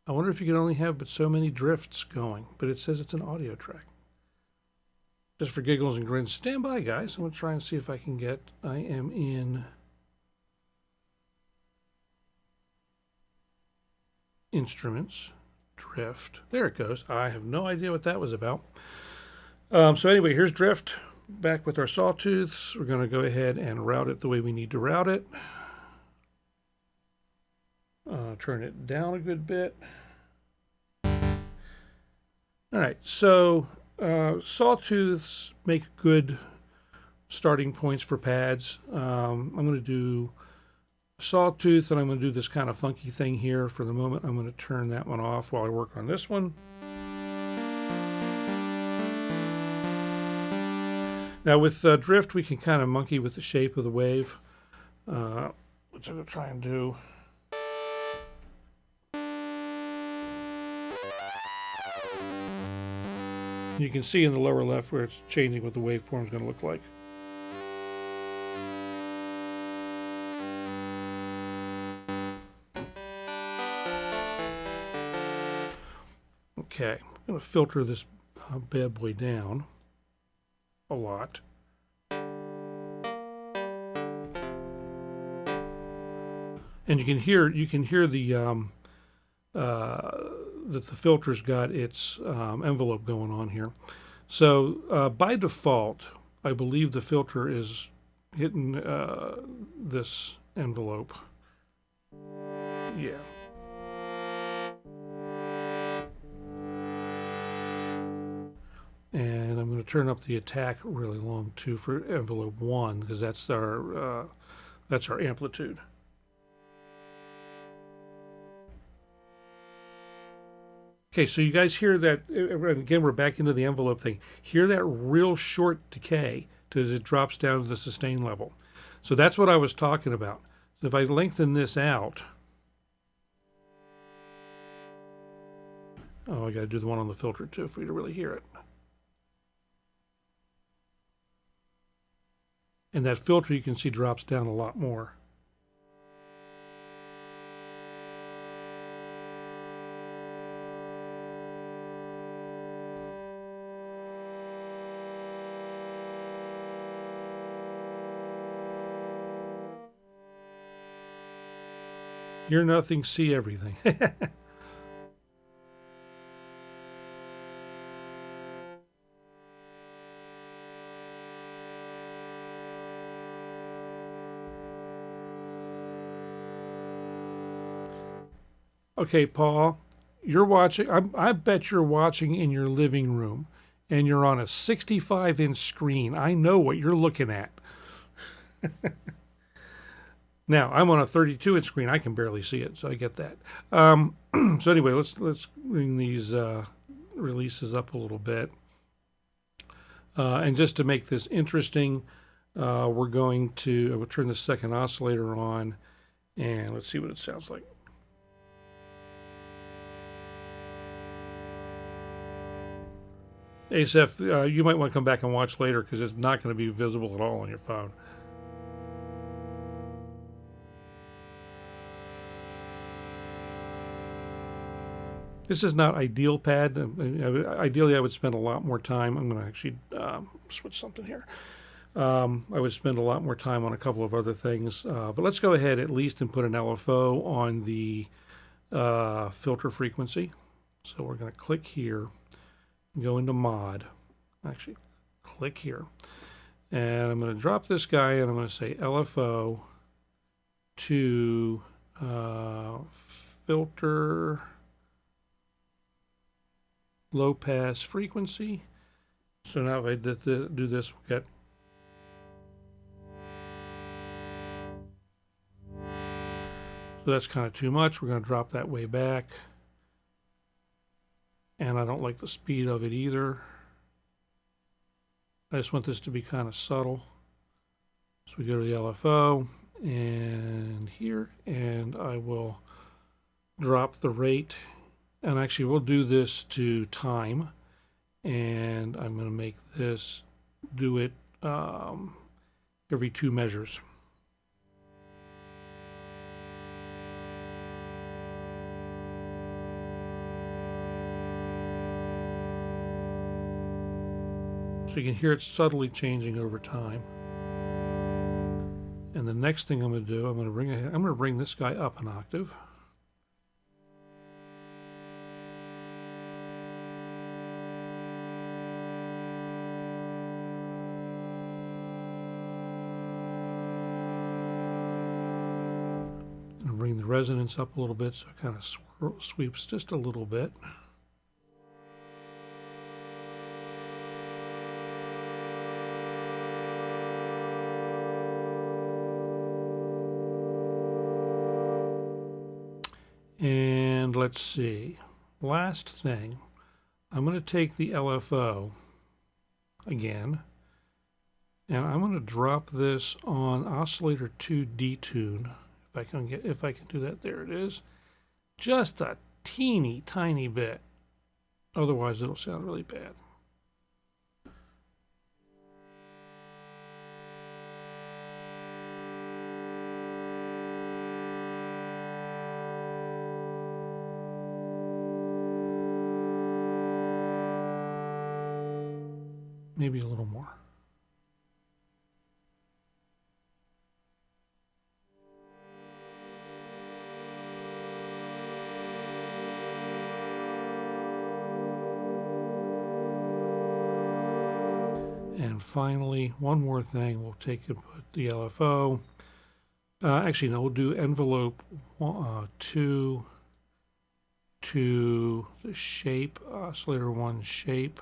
I wonder if you can only have but so many drifts going, but it says it's an audio track. Just for giggles and grins, stand by, guys. I'm going to try and see if I can get, I am in instruments, drift. There it goes. I have no idea what that was about. So anyway, here's drift. Back with our sawtooths. We're going to go ahead and route it the way we need to route it. Turn it down a good bit. All right, so sawtooths make good starting points for pads. I'm going to do sawtooth, and I'm going to do this kind of funky thing here for the moment. I'm going to turn that one off while I work on this one. Now with drift, we can kind of monkey with the shape of the wave, which I'm going to try and do. You can see in the lower left where it's changing what the waveform is going to look like. Okay, I'm going to filter this bad boy down a lot. And you can hear the that the filter's got its envelope going on here. So by default, I believe the filter is hitting this envelope. Yeah. And I'm going to turn up the attack really long too for envelope 1 because that's our amplitude. Okay, so you guys hear that, again, we're back into the envelope thing. Hear that real short decay as it drops down to the sustain level. So that's what I was talking about. So if I lengthen this out, oh, I got to do the one on the filter too for you to really hear it. And that filter, you can see, drops down a lot more. Hear nothing, see everything. Okay, Paul, you're watching. I bet you're watching in your living room, and you're on a 65-inch screen. I know what you're looking at. Now, I'm on a 32-inch screen. I can barely see it, so I get that. So anyway, let's bring these releases up a little bit. And just to make this interesting, we're going to we'll turn the second oscillator on, and let's see what it sounds like. Asaph, you might want to come back and watch later because it's not going to be visible at all on your phone. This is not ideal pad. Ideally, I would spend a lot more time. I'm going to actually switch something here. I would spend a lot more time on a couple of other things. But let's go ahead at least and put an LFO on the filter frequency. So we're going to click here, go into mod. Actually, click here. And I'm going to drop this guy and I'm going to say LFO to filter low pass frequency. So now if I do this, we'll get so that's kind of too much. We're going to drop that way back. And I don't like the speed of it either. I just want this to be kind of subtle. So we go to the LFO and here, and I will drop the rate. And actually we'll do this to time. And I'm going to make this do it every 2 measures. So you can hear it subtly changing over time. And the next thing I'm going to do, I'm going to bring this guy up an octave. And bring the resonance up a little bit so it kind of sweeps just a little bit. And let's see, last thing, I'm going to take the LFO again, and I'm going to drop this on oscillator 2 detune. If I can do that, there it is. Just a teeny tiny bit. Otherwise, it'll sound really bad. Maybe a little more. And finally, one more thing, we'll take and put the LFO. Actually, no, we'll do envelope 2 to the shape, oscillator 1 shape.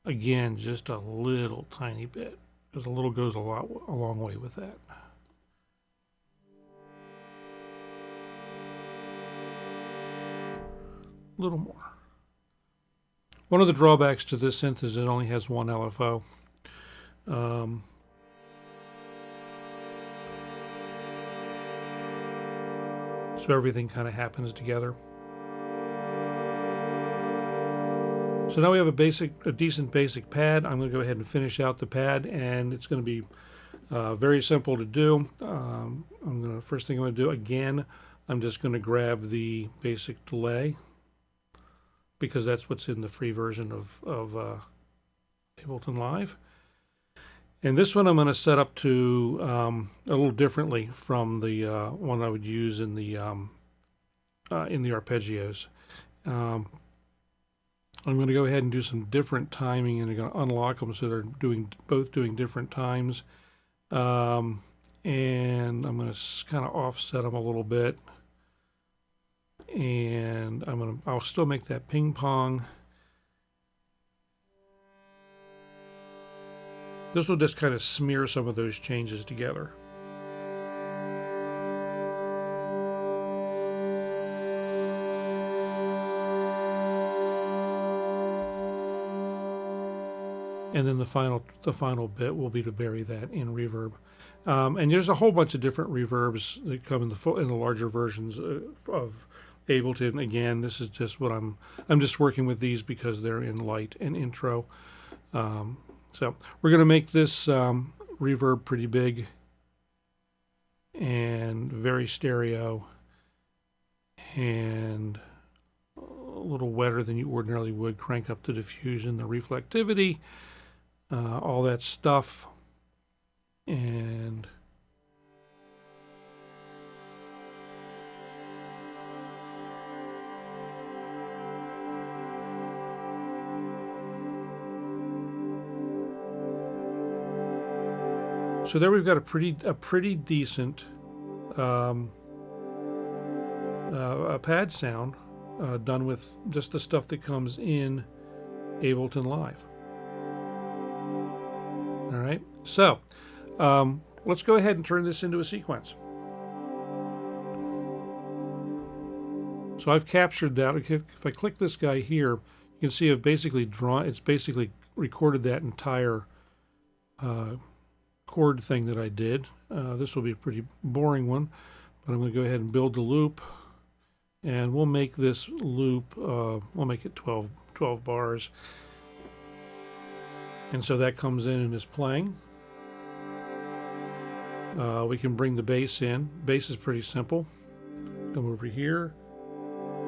Again, just a little tiny bit, because a little goes a long way with that. A little more. One of the drawbacks to this synth is it only has one LFO. So everything kind of happens together. So now we have a decent basic pad. I'm going to go ahead and finish out the pad, and it's going to be very simple to do. First thing I'm going to do, again, I'm just going to grab the basic delay, because that's what's in the free version of Ableton Live. And this one I'm going to set up to a little differently from the one I would use in the arpeggios. I'm going to go ahead and do some different timing, and I'm going to unlock them so they're both doing different times. And I'm going to kind of offset them a little bit. And I'll still make that ping pong. This will just kind of smear some of those changes together. And then the final bit will be to bury that in reverb. And there's a whole bunch of different reverbs that come in the larger versions of Ableton. Again, this is just what I'm just working with these because they're in light and intro. So we're going to make this reverb pretty big and very stereo. And little wetter than you ordinarily would. Crank up the diffusion, the reflectivity, all that stuff. And so there we've got a pretty decent a pad sound done with just the stuff that comes in Ableton Live. All right, so let's go ahead and turn this into a sequence. So I've captured that. If I click this guy here, you can see I've basically it's basically recorded that entire chord thing that I did. This will be a pretty boring one, but I'm going to go ahead and build the loop, and we'll make this loop, we'll make it 12 bars. And so that comes in and is playing. We can bring the bass in. Bass is pretty simple. Come over here.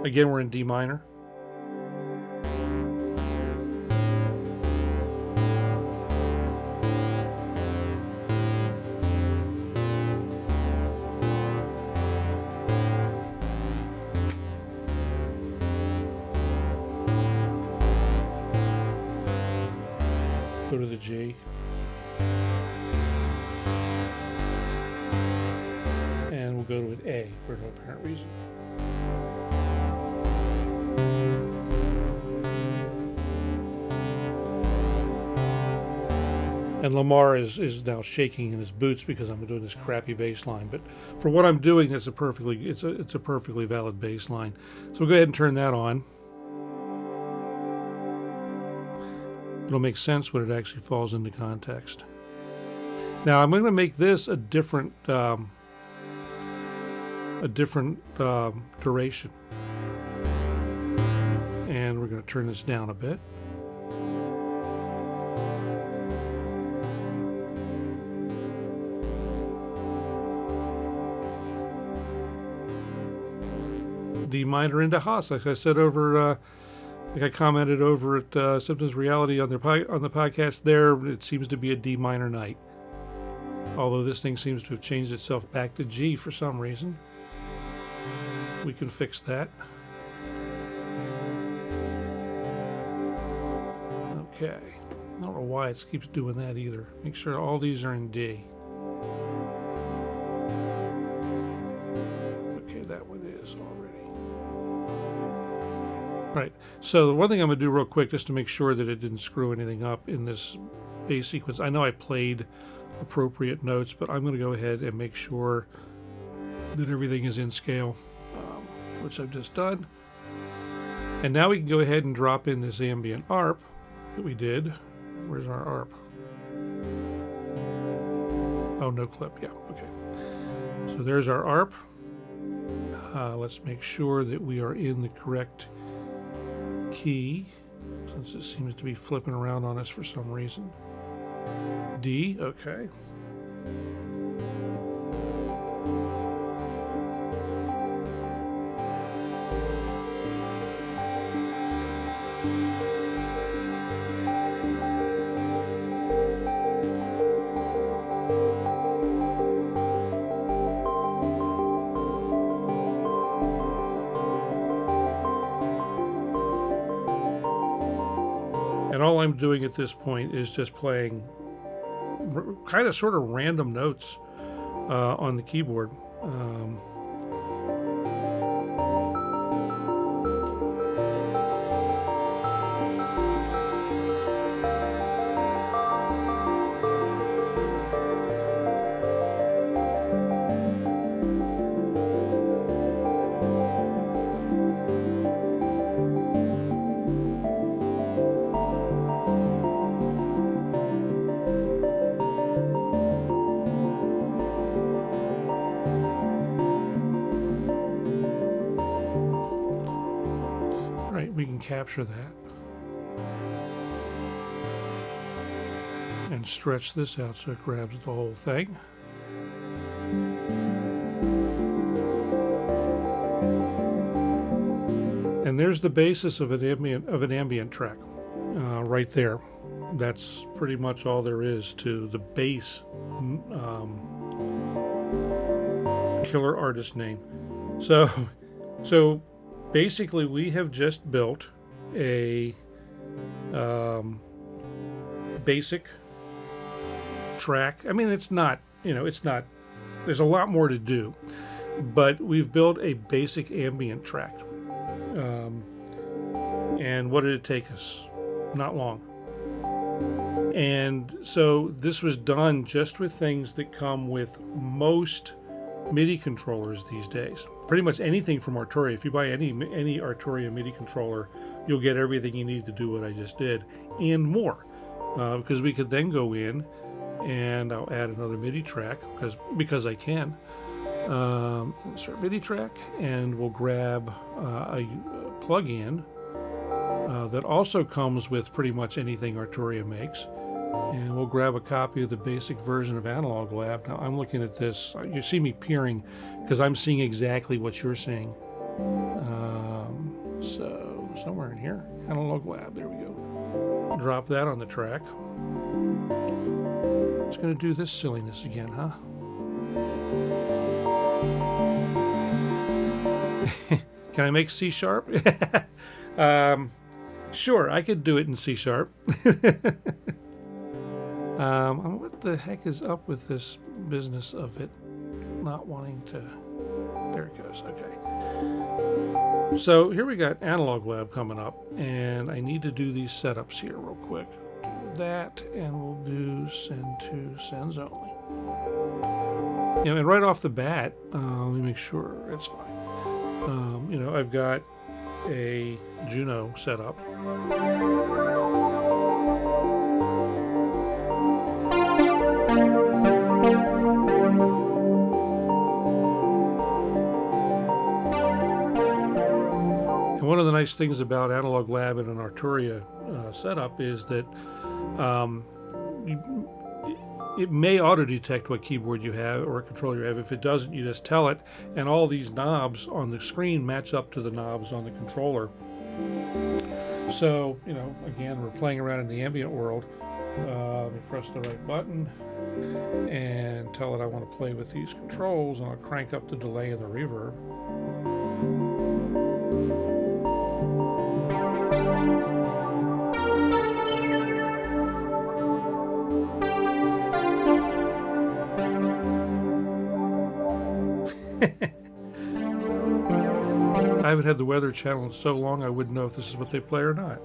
Again, we're in D minor. Go to the G. And we'll go to an A for no apparent reason. And Lamar is now shaking in his boots because I'm doing this crappy bass line. But for what I'm doing, it's a perfectly valid bass line. So we'll go ahead and turn that on. It'll make sense when it actually falls into context. Now I'm going to make this a different duration, and we're going to turn this down a bit. D minor into Haas, like I said over. Like I commented over at Symptoms Reality on the podcast there, it seems to be a D minor night. Although this thing seems to have changed itself back to G for some reason. We can fix that. Okay. I don't know why it keeps doing that either. Make sure all these are in D. Okay, that one is already. Right, so the one thing I'm going to do real quick just to make sure that it didn't screw anything up in this bass sequence. I know I played appropriate notes, but I'm going to go ahead and make sure that everything is in scale, which I've just done. And now we can go ahead and drop in this ambient arp that we did. Where's our arp? Oh, no clip, yeah, okay. So there's our arp. Let's make sure that we are in the correct key, since it seems to be flipping around on us for some reason. D, okay. And all I'm doing at this point is just playing kind of sort of random notes on the keyboard. We can capture that and stretch this out so it grabs the whole thing. And there's the basis of an ambient track right there. That's pretty much all there is to the base killer artist name. So basically we have just built a basic track. I mean, it's not, there's a lot more to do, but we've built a basic ambient track. And what did it take us? Not long. And so this was done just with things that come with most MIDI controllers these days. Pretty much anything from Arturia. If you buy any Arturia MIDI controller, you'll get everything you need to do what I just did and more. Because we could then go in and I'll add another MIDI track because I can. Insert MIDI track, and we'll grab a plug-in that also comes with pretty much anything Arturia makes. And we'll grab a copy of the basic version of Analog Lab. Now I'm looking at this. You see me peering because I'm seeing exactly what you're seeing. So somewhere in here, Analog Lab, there we go. Drop that on the track. It's going to do this silliness again, huh? Can I make C sharp? Sure, I could do it in C sharp. What the heck is up with this business of it not wanting to... There it goes, okay. So here we got Analog Lab coming up, and I need to do these setups here real quick. Do that, and we'll do send to sends only. And right off the bat, let me make sure it's fine. I've got a Juno set up. And one of the nice things about Analog Lab and an Arturia setup is that it may auto-detect what keyboard you have or controller you have. If it doesn't, you just tell it, and all these knobs on the screen match up to the knobs on the controller. So, again, we're playing around in the ambient world. Let me press the right button and tell it I want to play with these controls, and I'll crank up the delay and the reverb. I haven't had the Weather Channel in so long I wouldn't know if this is what they play or not.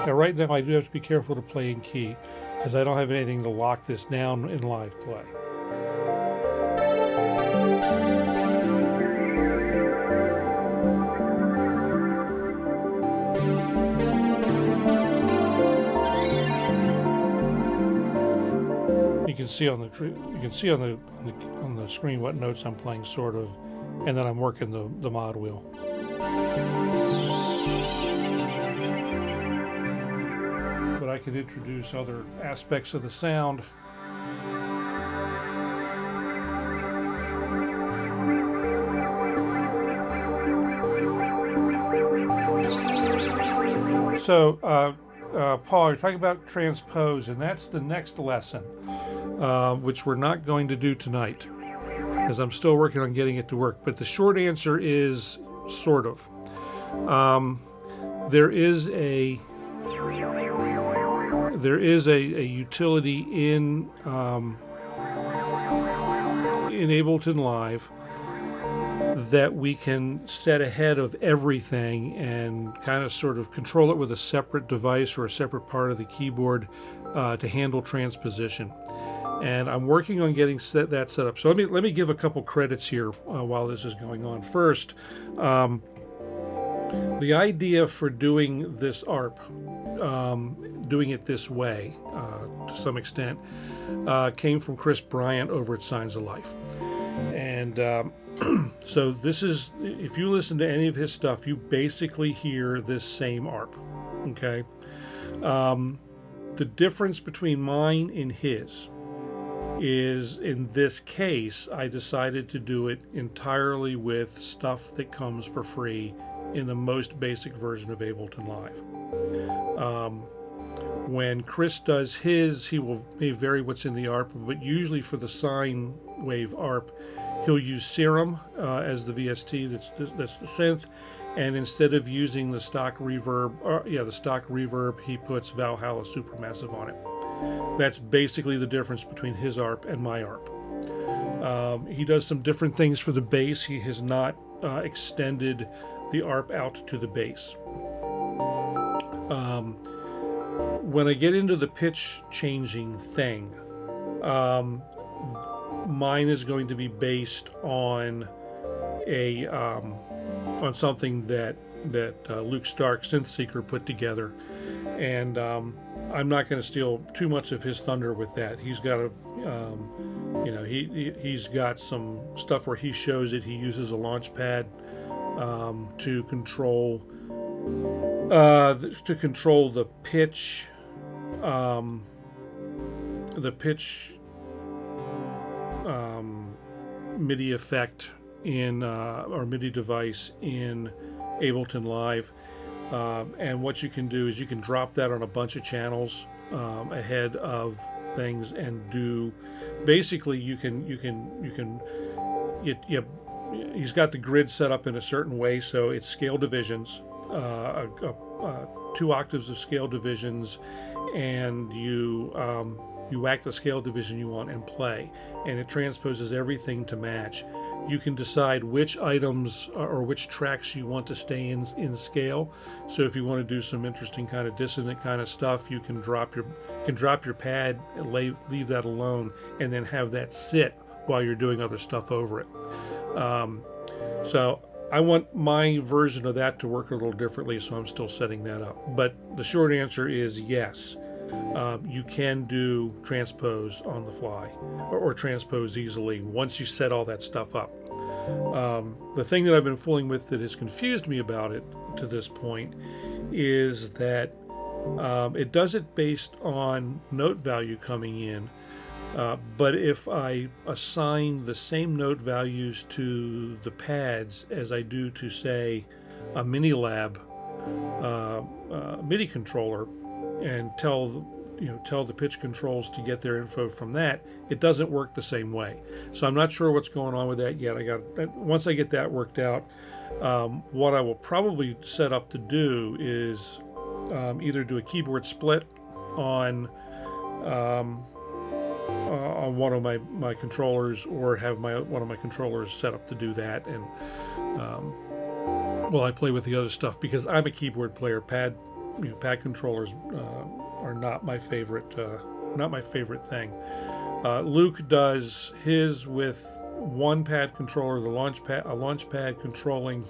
Now, right now, I do have to be careful to play in key because I don't have anything to lock this down in live play. You can see on the screen what notes I'm playing, sort of, and then I'm working the mod wheel. But I could introduce other aspects of the sound. So, Paul, you're talking about transpose, and that's the next lesson, which we're not going to do tonight, because I'm still working on getting it to work. But the short answer is sort of. There is a utility in Ableton Live that we can set ahead of everything and kind of sort of control it with a separate device or a separate part of the keyboard to handle transposition. and I'm working on getting that set up. So let me give a couple credits here while this is going on. First, the idea for doing this ARP, doing it this way to some extent, came from Chris Bryant over at Signs of Life. And so this is, if you listen to any of his stuff, you basically hear this same ARP, okay? The difference between mine and his is, in this case, I decided to do it entirely with stuff that comes for free in the most basic version of Ableton Live. When Chris does his, he may vary what's in the ARP, but usually for the sine wave ARP, he'll use GerenM as the VST, that's the synth, and instead of using the stock reverb, he puts Valhalla Supermassive on it. That's basically the difference between his ARP and my ARP. He does some different things for the bass. He has not extended the ARP out to the bass. When I get into the pitch changing thing, mine is going to be based on a on something that Luke Stark, Synth Seeker, put together, and I'm not going to steal too much of his thunder with that. He's got a he's got some stuff where he shows it. He uses a launch pad to control the pitch, MIDI effect in or MIDI device in Ableton Live, and what you can do is you can drop that on a bunch of channels ahead of things, and do basically he's got the grid set up in a certain way, so it's scale divisions, 2 octaves of scale divisions, and you whack the scale division you want and play, and it transposes everything to match. You can decide which items or which tracks you want to stay in scale. So if you want to do some interesting kind of dissonant kind of stuff, you can drop your pad and leave that alone, and then have that sit while you're doing other stuff over it. So I want my version of that to work a little differently, so I'm still setting that up. But the short answer is yes. You can do transpose on the fly, or transpose easily once you set all that stuff up. The thing that I've been fooling with that has confused me about it to this point is that it does it based on note value coming in, but if I assign the same note values to the pads as I do to, say, a Minilab MIDI controller, and tell the pitch controls to get their info from that, it doesn't work the same way. So I'm not sure what's going on with that yet. Once I get that worked out, what I will probably set up to do is either do a keyboard split on one of my controllers, or have one of my controllers set up to do that, and while I play with the other stuff, because I'm a keyboard player. Pad controllers are not my favorite thing. Luke does his with one pad controller, a launch pad controlling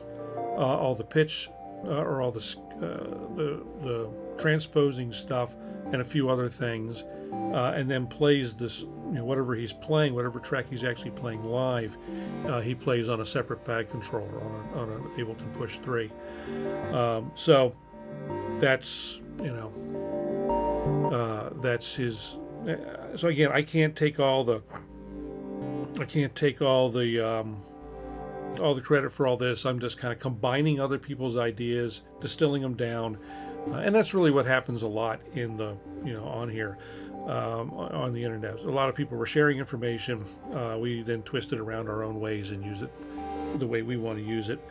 all the pitch or all the transposing stuff and a few other things, and then plays this, whatever he's playing, whatever track he's actually playing live, he plays on a separate pad controller on an Ableton Push 3. So that's that's his. So again, I can't take all the credit for all this. I'm just kind of combining other people's ideas, distilling them down, and that's really what happens a lot in the on here, on the internet. A lot of people were sharing information. We then twist it around our own ways and use it the way we want to use it,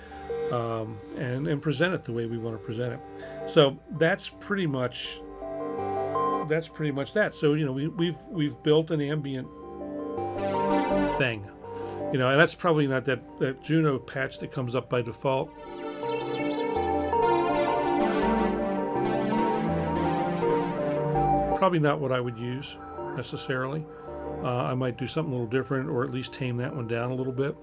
and present it the way we want to present it. So that's pretty much that. So we've built an ambient thing, and that's probably not that Juno patch that comes up by default. Probably not what I would use necessarily. I might do something a little different, or at least tame that one down a little bit.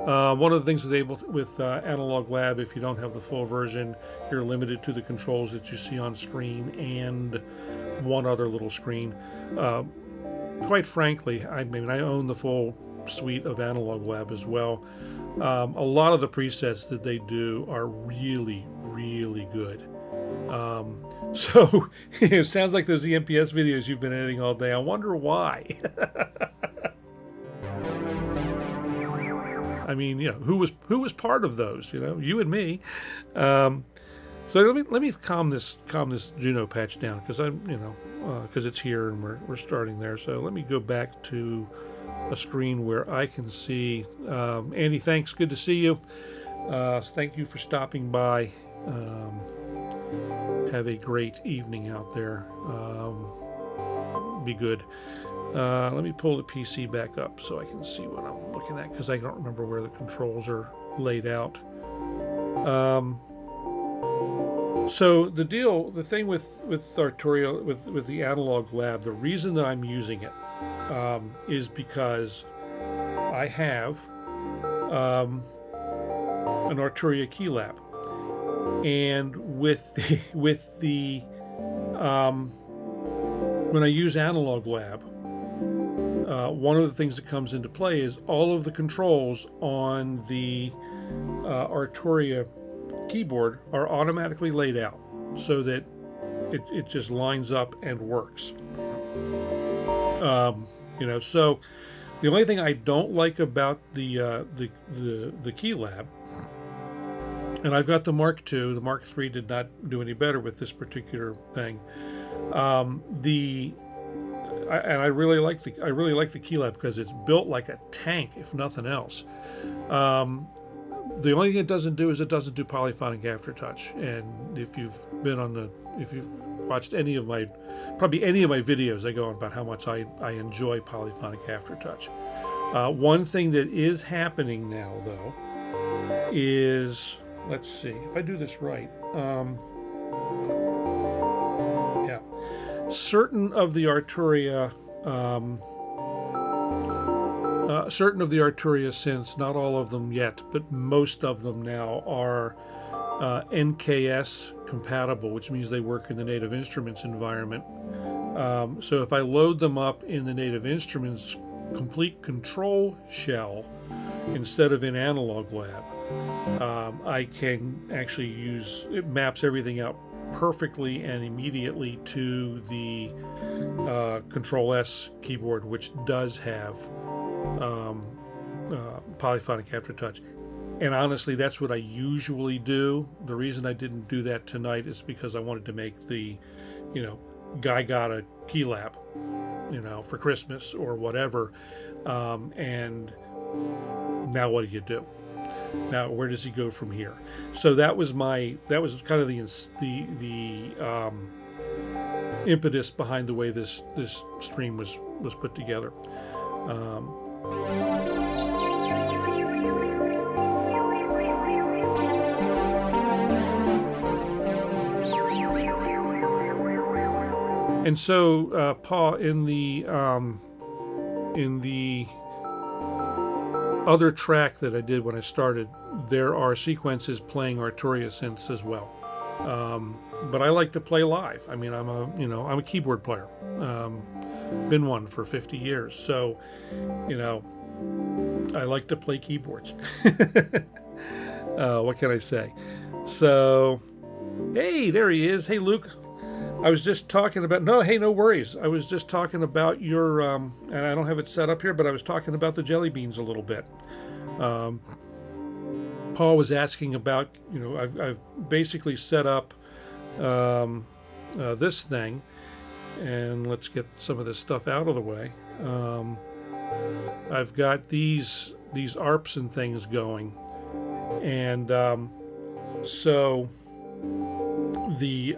One of the things with Analog Lab, if you don't have the full version, you're limited to the controls that you see on screen and one other little screen. Quite frankly, I mean, I own the full suite of Analog Lab as well. A lot of the presets that they do are really, really good. So it sounds like those EMPS videos you've been editing all day. I wonder why. I mean, you know, who was part of those? You know, you and me. So let me calm this Juno patch down, because because it's here and we're starting there. So let me go back to a screen where I can see. Andy, thanks. Good to see you. Thank you for stopping by. Have a great evening out there. Be good. Let me pull the PC back up so I can see what I'm looking at, because I don't remember where the controls are laid out. So the thing with Arturia, with the Analog Lab, the reason that I'm using it is because I have an Arturia key lab, and with the when I use Analog Lab, one of the things that comes into play is all of the controls on the Arturia keyboard are automatically laid out so that it just lines up and works. You know, so the only thing I don't like about the key lab, and I've got the Mark II, the Mark III did not do any better with this particular thing. I really like the key lab because it's built like a tank, if nothing else. The only thing it doesn't do is it doesn't do polyphonic aftertouch. And if you've watched any of my videos, I go on about how much I enjoy polyphonic aftertouch. One thing that is happening now, though, is, let's see if I do this right. Yeah, certain of the Arturia synths, not all of them yet, but most of them now are NKS compatible, which means they work in the Native Instruments environment. So if I load them up in the Native Instruments complete control shell instead of in Analog Lab, I can actually it maps everything out perfectly and immediately to the Control S keyboard, which does have polyphonic aftertouch. And honestly, that's what I usually do. The reason I didn't do that tonight is because I wanted to make the, guy got a key lab, for Christmas or whatever. And now what do? Now where does he go from here? So that was kind of the impetus behind the way this stream was put together. And so, Paul, in the other track that I did when I started, there are sequences playing Arturia synths as well. But I like to play live. I mean, I'm a keyboard player. Been one for 50 years, so I like to play keyboards. What can I say? So, hey, there he is. Hey, Luke. I was just talking about, no worries. I was just talking about your, and I don't have it set up here, but I was talking about the jelly beans a little bit. Paul was asking about, I've basically set up this thing, and let's get some of this stuff out of the way. I've got these arps and things going, and so the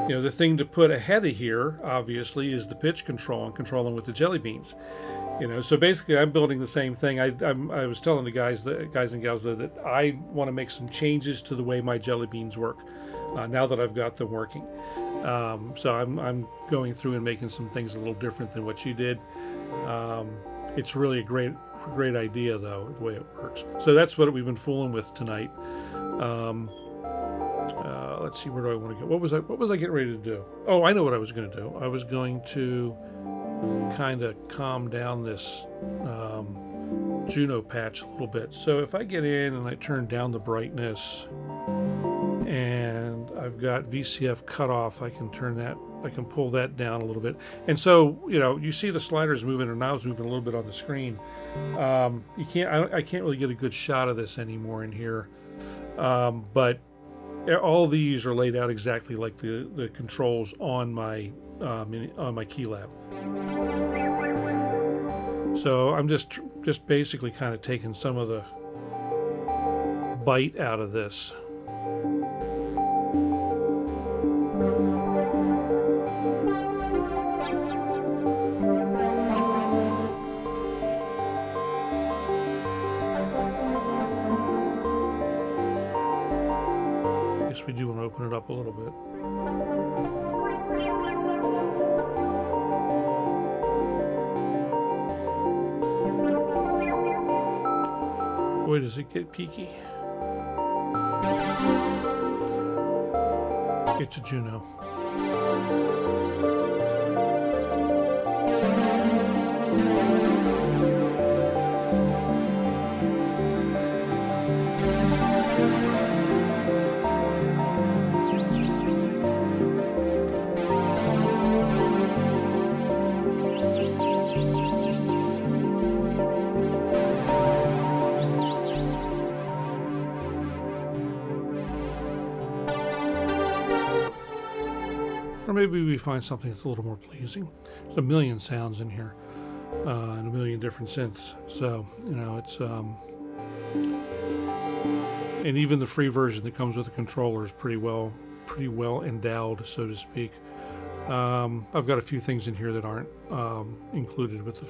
the thing to put ahead of here, obviously, is the pitch control and controlling with the jelly beans. So basically, I'm building the same thing. I was telling the guys and gals that I want to make some changes to the way my jelly beans work now that I've got them working. So I'm going through and making some things a little different than what you did. It's really a great idea, though, the way it works. So that's what we've been fooling with tonight. Let's see, where do I want to go? What was I getting ready to do? Oh, I know what I was going to do. I was going to kind of calm down this Juno patch a little bit. So if I get in and I turn down the brightness, and I've got VCF cutoff, I can pull that down a little bit. And so, you see the sliders moving, or knobs moving a little bit on the screen. I can't really get a good shot of this anymore in here. But all these are laid out exactly like the controls on my Keylab. So I'm just basically kind of taking some of the bite out of this. We do want to open it up a little bit. Boy, does it get peaky. It's a Juno. Or maybe we find something that's a little more pleasing. There's a million sounds in here, and a million different synths. So, it's and even the free version that comes with the controller is pretty well endowed, so to speak. I've got a few things in here that aren't included with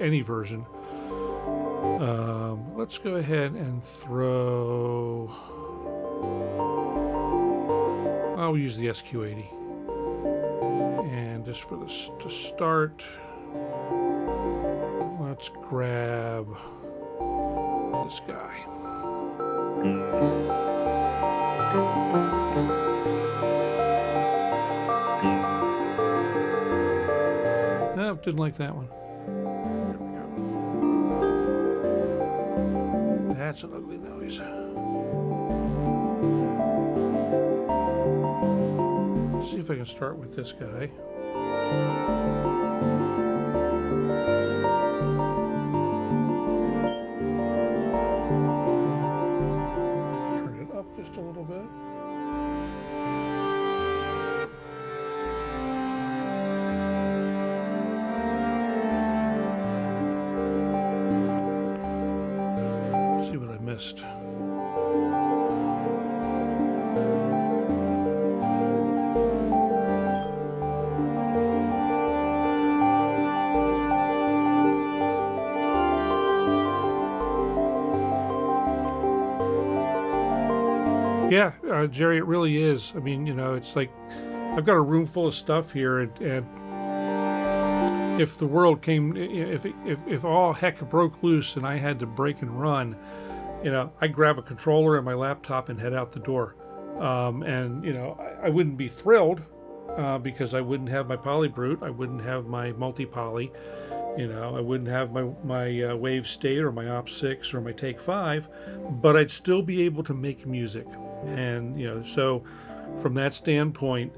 any version. Let's go ahead and throw. I'll use the SQ80. And just for this to start, let's grab this guy. No, didn't like that one. There we go. That's an ugly noise. See if I can start with this guy. Turn it up just a little bit. See what I missed. Yeah, Jerry, it really is. I mean, it's like I've got a room full of stuff here, and if the world came, if all heck broke loose and I had to break and run, I'd grab a controller and my laptop and head out the door. And I wouldn't be thrilled because I wouldn't have my polybrute, I wouldn't have my multi-poly, I wouldn't have my wave state or my op 6 or my take 5, but I'd still be able to make music. And so from that standpoint,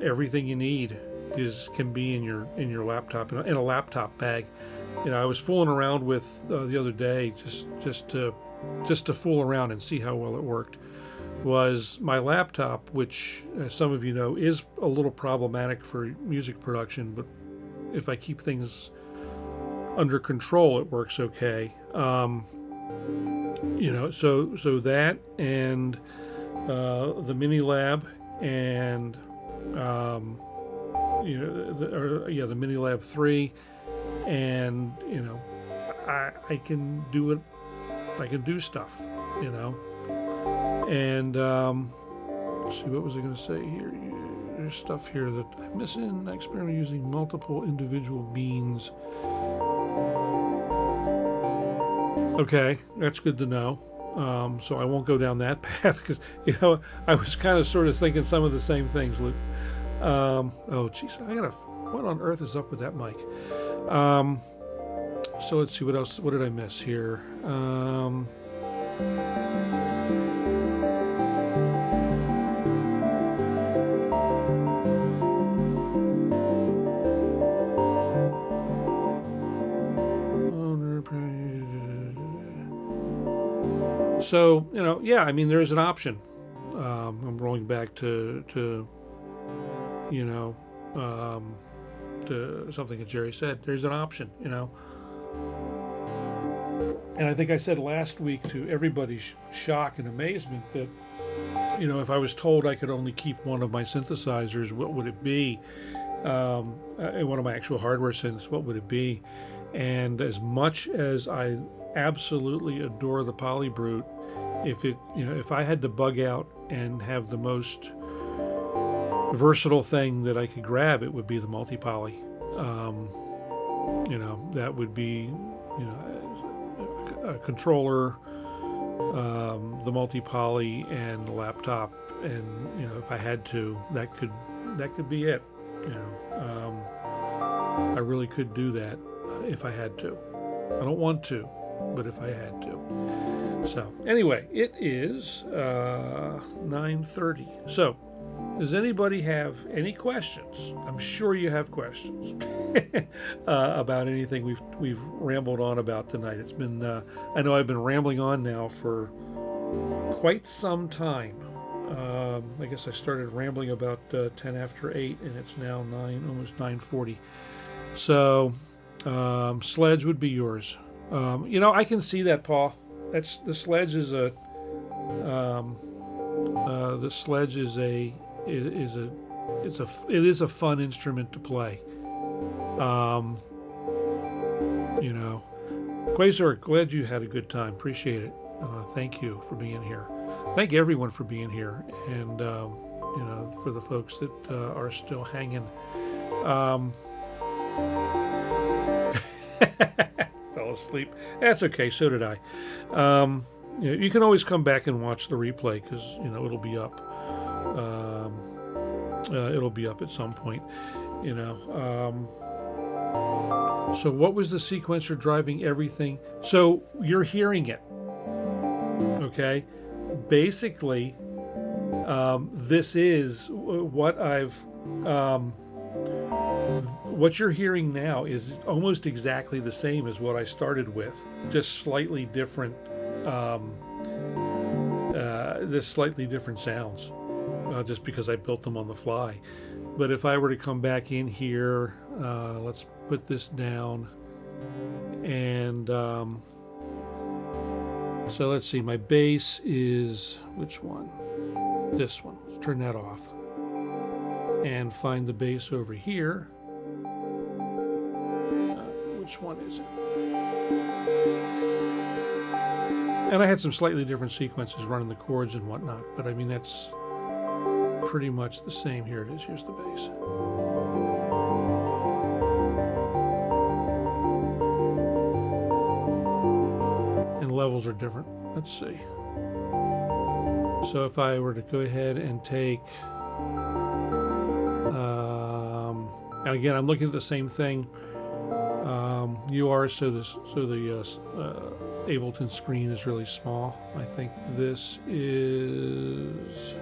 everything you need can be in your laptop, in a laptop bag. I was fooling around with the other day just to fool around and see how well it worked. Was my laptop, which as some of you know is a little problematic for music production, but if I keep things under control, it works okay. So that and the Mini Lab and the Mini Lab 3, and I can do it. I can do stuff, and let's see, what was I going to say here? There's stuff here that I'm missing. I experimented using multiple individual beans. Okay, that's good to know. So I won't go down that path because, you know, I was kind of sort of thinking some of the same things, Luke. Oh, jeez, what on earth is up with that mic? So let's see, what else, what did I miss here? So, you know, yeah, I mean, there's an option. I'm rolling back to you know, to something that Jerry said. There's an option, you know. And I think I said last week, to everybody's shock and amazement, that, you know, if I was told I could only keep one of my synthesizers, what would it be? One of my actual hardware synths, what would it be? And as much as I absolutely adore the Polybrute, if I had to bug out and have the most versatile thing that I could grab, it would be the multi-poly. You know, that would be, you know, a controller, the multi-poly, and the laptop. And, you know, if I had to, that could be it. You know, I really could do that if I had to. I don't want to, but if I had to. So anyway, it is 9:30. So, does anybody have any questions? I'm sure you have questions about anything we've rambled on about tonight. It's been I know I've been rambling on now for quite some time. I guess I started rambling about 10 after 8, and it's now almost 9:40. So Sledge would be yours. You know, I can see that, Paul. The Sledge is a fun instrument to play. You know, Quasar, glad you had a good time. Appreciate it. Thank you for being here. Thank everyone for being here, and you know, for the folks that are still hanging. Fell asleep. That's okay. So did I. You know, you can always come back and watch the replay, because, you know, it'll be up. It'll be up at some point. You know. So what was the sequencer driving everything? So you're hearing it. Okay. Basically, this is what what you're hearing now is almost exactly the same as what I started with, just slightly different, slightly different sounds, just because I built them on the fly. But if I were to come back in here, let's put this down, and so let's see, my bass is, which one? This one. Let's turn that off and find the bass over here. Which one is it? And I had some slightly different sequences running the chords and whatnot, but I mean, that's pretty much the same. Here it is. Here's the bass. And levels are different. Let's see. So if I were to go ahead and take, and again, I'm looking at the same thing. You are, so the Ableton screen is really small. I think this is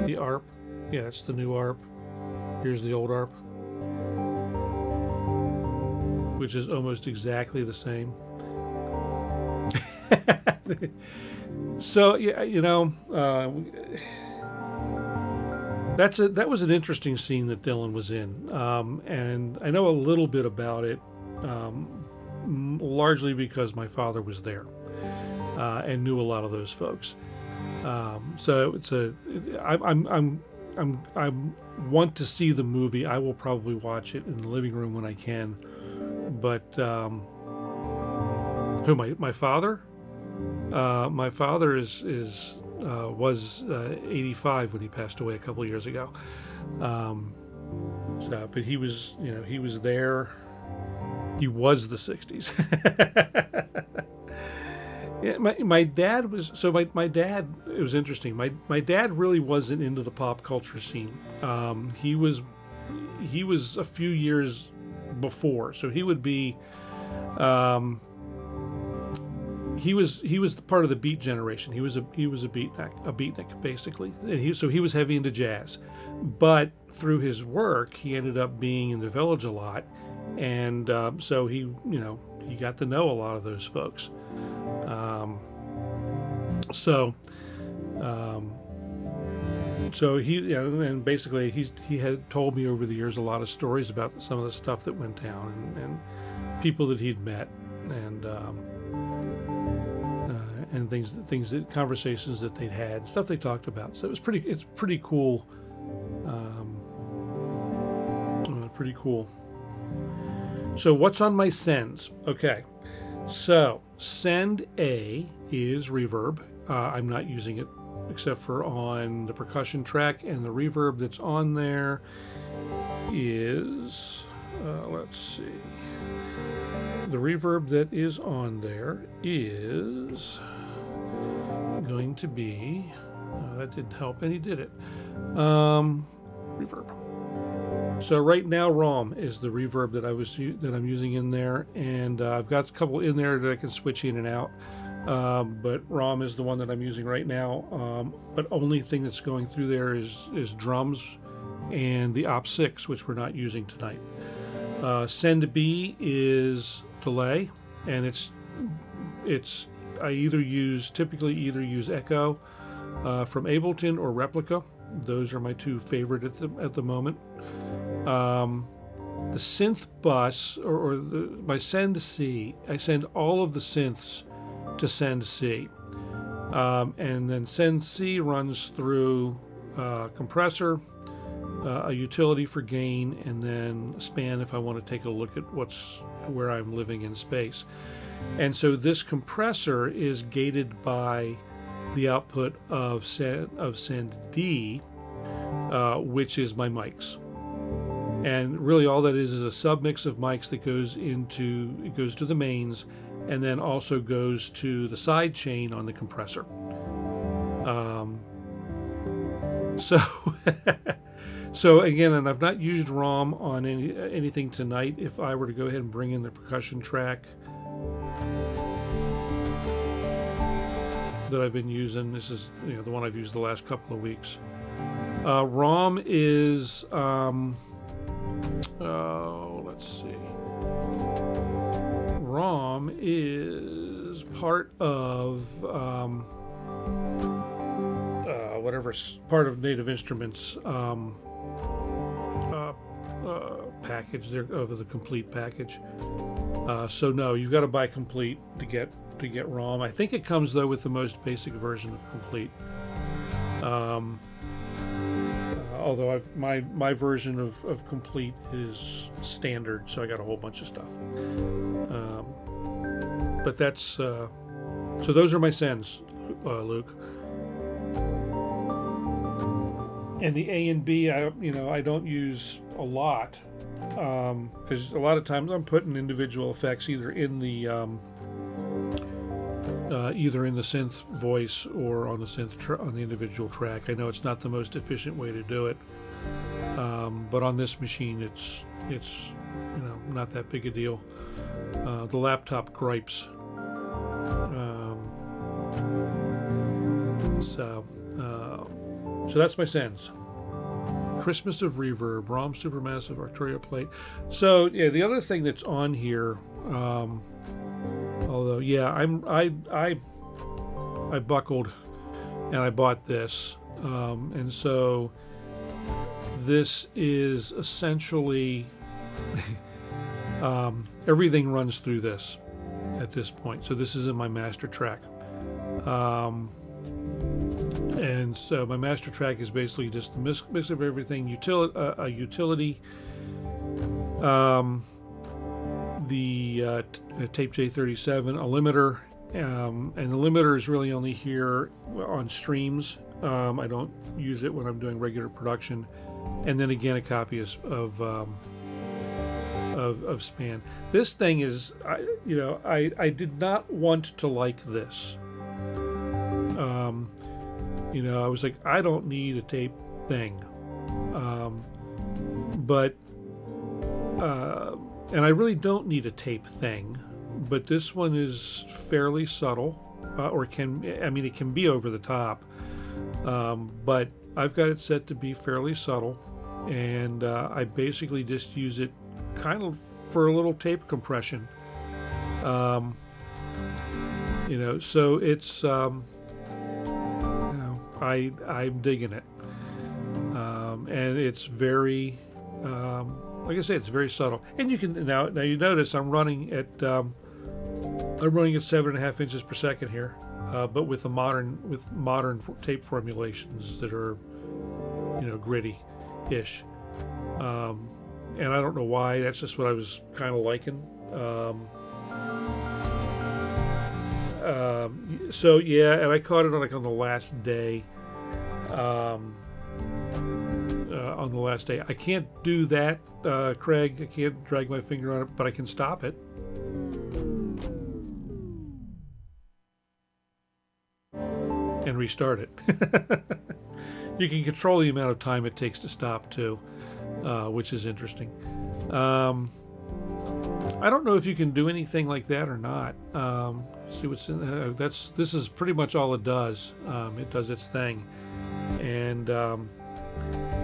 the ARP. Yeah, it's the new ARP. Here's the old ARP, which is almost exactly the same. So yeah, you know, that was an interesting scene that Dylan was in, and I know a little bit about it, largely because my father was there and knew a lot of those folks. So it's I want to see the movie. I will probably watch it in the living room when I can. But who, my father? My father is was 85 when he passed away a couple of years ago. But he was, he was there. He was the 60s. Yeah, my dad was, so my dad, it was interesting. My dad really wasn't into the pop culture scene. He was a few years before, so he would be, he was the part of the beat generation. He was a beatnik basically. And he was heavy into jazz, but through his work, he ended up being in the Village a lot, and so he got to know a lot of those folks. So he, and basically he had told me over the years a lot of stories about some of the stuff that went down, and people that he'd met, and things that conversations that they'd had, stuff they talked about. So it's pretty cool. Pretty cool. So what's on my sends? Okay, so send A is reverb. I'm not using it except for on the percussion track, and the reverb that's on there is, let's see, the reverb that is on there is going to be, that didn't help any, did it? Reverb. So right now ROM is the reverb that I'm using in there, and I've got a couple in there that I can switch in and out. But ROM is the one that I'm using right now. But only thing that's going through there is drums and the Op 6, which we're not using tonight. Send B is delay, and it's I typically either use Echo from Ableton or Replica. Those are my two favorite at the moment. The synth bus my send C, I send all of the synths to send C, and then send C runs through compressor, a utility for gain, and then span if I want to take a look at where I'm living in space. And so this compressor is gated by the output of send D, which is my mics. And really all that is a submix of mics that goes to the mains, and then also goes to the side chain on the compressor. So again, and I've not used ROM on anything tonight. If I were to go ahead and bring in the percussion track that I've been using, this is the one I've used the last couple of weeks. ROM is let's see. ROM is part of part of Native Instruments package there, of the complete package. So no, you've got to buy complete to get ROM. I think it comes though with the most basic version of complete. Although my version of complete is standard, so I got a whole bunch of stuff. But that's so those are my sends, Luke. And the A and B, I don't use a lot, because a lot of times I'm putting individual effects either in the synth voice or on the on the individual track. I know it's not the most efficient way to do it, but on this machine it's not that big a deal. The laptop gripes. So that's my sends. Christmas of Reverb, ROM Supermassive Arturia plate. So yeah, the other thing that's on here, although yeah, I buckled and I bought this, and so this is essentially everything runs through this at this point. So this is in my master track. And so my master track is basically just the mix of everything, a utility, the Tape J37, a limiter, and the limiter is really only here on streams. I don't use it when I'm doing regular production. And then again, a copy of span. This thing is, I did not want to like this. I was like, I don't need a tape thing. And I really don't need a tape thing, but this one is fairly subtle, it can be over the top, but I've got it set to be fairly subtle, and I basically just use it kind of for a little tape compression. So it's, I'm digging it. And it's very, like I say, it's very subtle. And you can now you notice I'm running at 7.5 inches per second here, but with modern tape formulations that are, gritty-ish. And I don't know why. That's just what I was kind of liking. So yeah, and I caught it on the last day. On the last day, I can't do that, Craig. I can't drag my finger on it, but I can stop it. And restart it. You can control the amount of time it takes to stop too, which is interesting. I don't know if you can do anything like that or not. See what's in this is pretty much all it does. It does its thing. And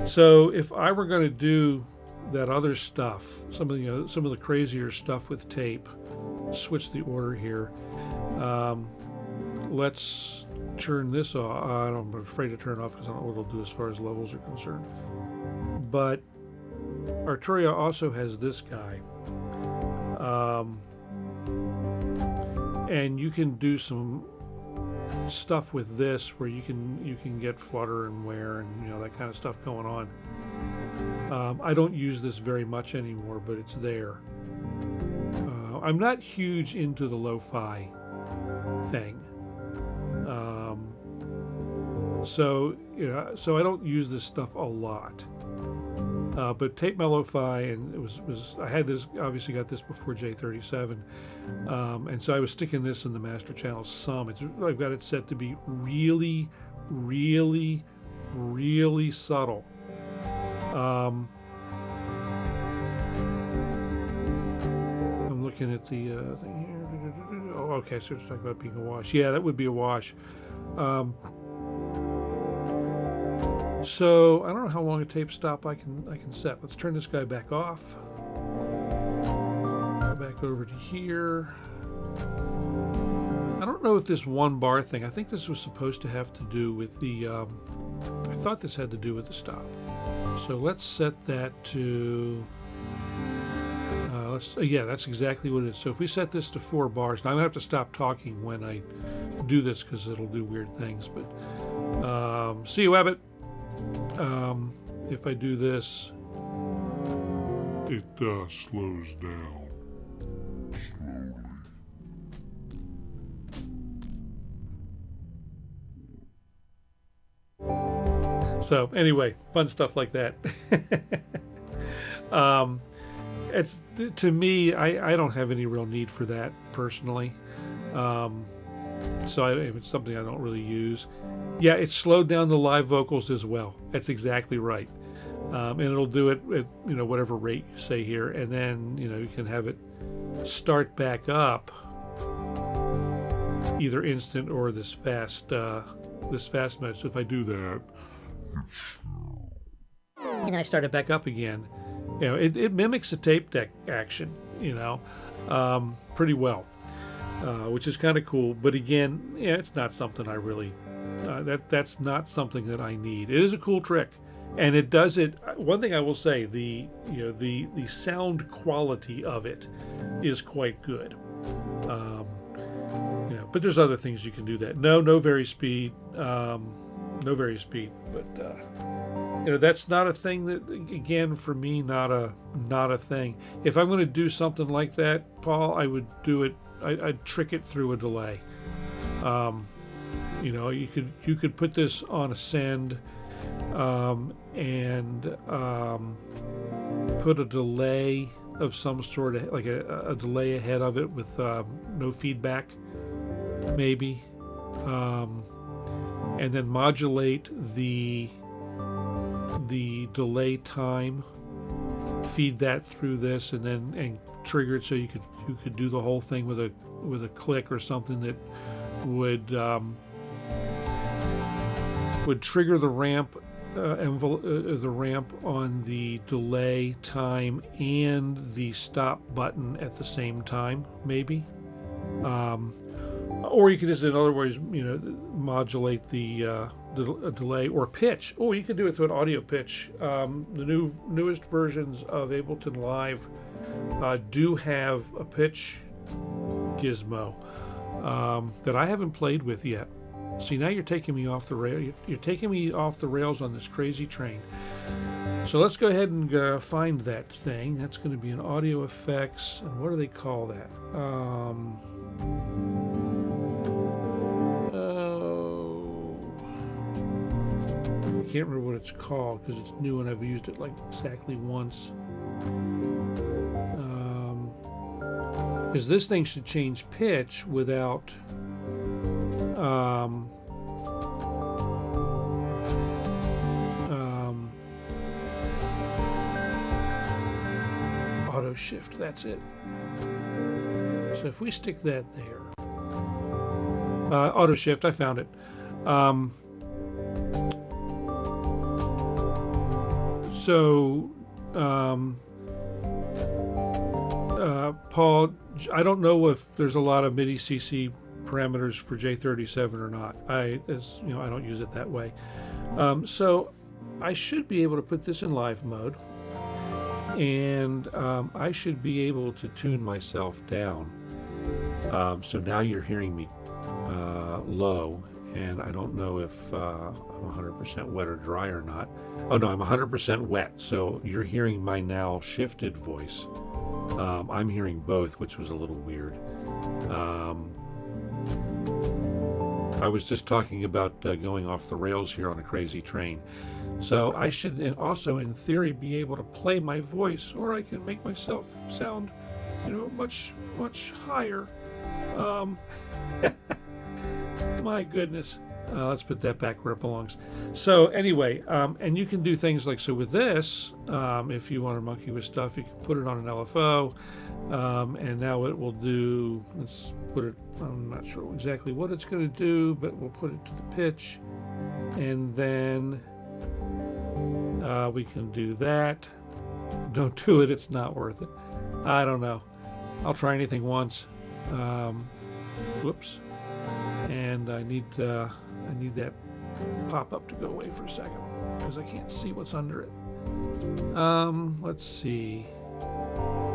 so if I were going to do that other stuff, some of the crazier stuff with tape, switch the order here. Let's turn this off. I'm afraid to turn it off because I don't know what it'll do as far as levels are concerned. But Arturia also has this guy. And you can do some stuff with this where you can get flutter and wear and that kind of stuff going on. I don't use this very much anymore, but it's there. I'm not huge into the lo-fi thing, so I don't use this stuff a lot. But tape Mello-Fi, and I had this, obviously got this before J37, and so I was sticking this in the master channel some. I've got it set to be really, really, really subtle. I'm looking at the thing here. Oh, okay, so it's talking about being a wash. Yeah, that would be a wash. So I don't know how long a tape stop I can set. Let's turn this guy back off. Go back over to here. I don't know if this 1 bar thing, I think this was supposed to have to do with the, I thought this had to do with the stop. So let's set that to, yeah, that's exactly what it is. So if we set this to 4 bars, now I'm gonna have to stop talking when I do this because it'll do weird things, but see you, Abbott. If I do this, it slows down slowly. So anyway, fun stuff like that. It's, to me, I don't have any real need for that personally. So it's something I don't really use. Yeah, it slowed down the live vocals as well. That's exactly right. And it'll do it at whatever rate you say here, and then you can have it start back up, either instant or this fast mode. So if I do that, and I start it back up again, it mimics a tape deck action, pretty well, which is kind of cool. But again, yeah, it's not something I really. That's not something that I need. It is a cool trick, and it does it. One thing I will say, the sound quality of it is quite good. But there's other things you can do that. No vary speed, no vary speed. But that's not a thing that, again, for me, not a thing. If I'm going to do something like that, Paul, I would do it. I'd trick it through a delay. You know, you could put this on a send, and put a delay of some sort, of like a delay ahead of it with no feedback, maybe, and then modulate the delay time, feed that through this, and then trigger it so you could do the whole thing with a click or something that would trigger the ramp the ramp on the delay time and the stop button at the same time, maybe. Or you could just, in other words, you know, modulate the delay or pitch. Oh, you can do it through an audio pitch. The newest versions of Ableton Live do have a pitch gizmo that I haven't played with yet. See, now you're taking me off the rail. You're taking me off the rails on this crazy train. So let's go ahead and find that thing. That's going to be an audio effects. And what do they call that? I can't remember what it's called because it's new and I've used it like exactly once. Because this thing should change pitch without auto shift, that's it. So if we stick that there, auto shift, I found it. Paul, I don't know if there's a lot of MIDI CC parameters for J37 or not. I don't use it that way. So I should be able to put this in live mode, and I should be able to tune myself down. So now you're hearing me low, and I don't know if I'm 100% wet or dry or not. Oh no, I'm 100% wet, so you're hearing my now shifted voice. I'm hearing both, which was a little weird. I was just talking about going off the rails here on a crazy train. So I should also, in theory, be able to play my voice, or I can make myself sound, you know, much, much higher. My goodness. Let's put that back where it belongs. So anyway, and you can do things like, so with this, if you want to monkey with stuff, you can put it on an LFO, and now it will do, let's put it, I'm not sure exactly what it's going to do, but we'll put it to the pitch, and then we can do that. Don't do it, it's not worth it. I don't know. I'll try anything once. Whoops. And I need that pop-up to go away for a second because I can't see what's under it. Let's see. All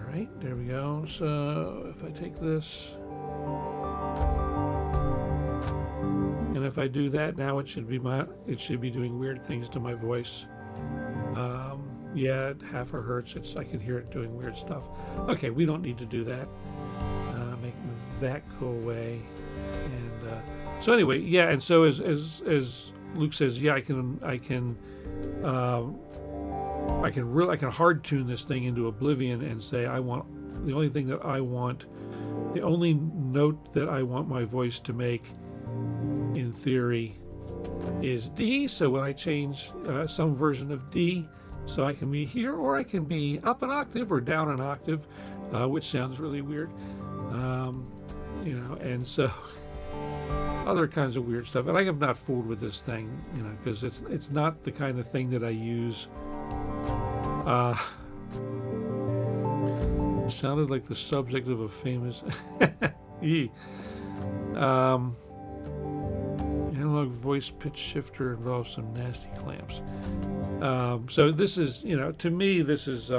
right, there we go. So if I take this, and if I do that, now it should be doing weird things to my voice. Yeah, at half a hertz, I can hear it doing weird stuff. Okay, we don't need to do that. Make that go away. And so anyway, yeah. And so as Luke says, yeah, I can hard tune this thing into oblivion and say the only note that I want my voice to make, in theory, is D. So when I change some version of D, so I can be here, or I can be up an octave or down an octave, which sounds really weird. You know, and so other kinds of weird stuff. And I have not fooled with this thing, you know, because it's not the kind of thing that I use. Sounded like the subject of a famous analog voice pitch shifter involves some nasty clamps. So this is, you know, to me, this is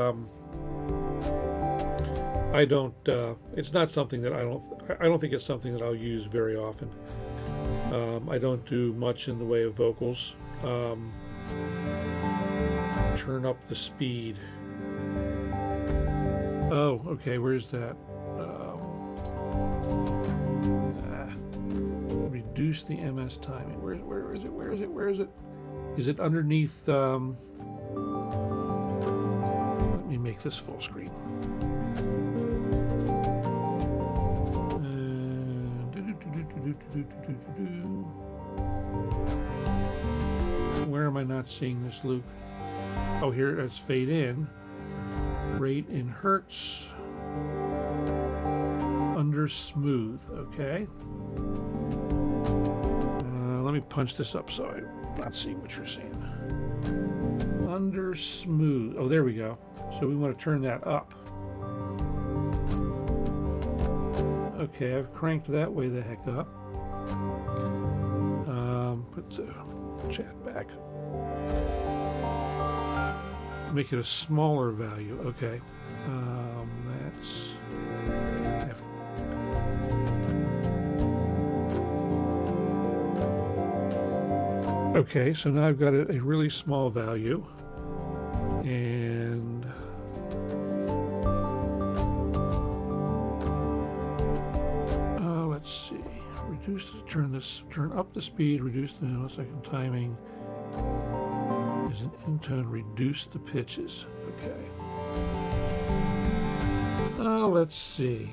it's not something that I don't think it's something that I'll use very often. I don't do much in the way of vocals. Turn up the speed. Oh, okay, where's that? reduce the MS timing. Where is it? Where is it? Where is it? Is it underneath? Let me make this full screen. Where am I not seeing this, Luke? Oh, here it's fade in. Rate in hertz. Under smooth. Okay. Let me punch this up so I'm not seeing what you're seeing. Under smooth. Oh, there we go. So we want to turn that up. Okay, I've cranked that way the heck up. Put the chat back. Make it a smaller value. Okay. That's... Okay, so now I've got a really small value. And... let's see. Turn up the speed, reduce the nanosecond timing. Is an intone, reduce the pitches. Okay. Let's see.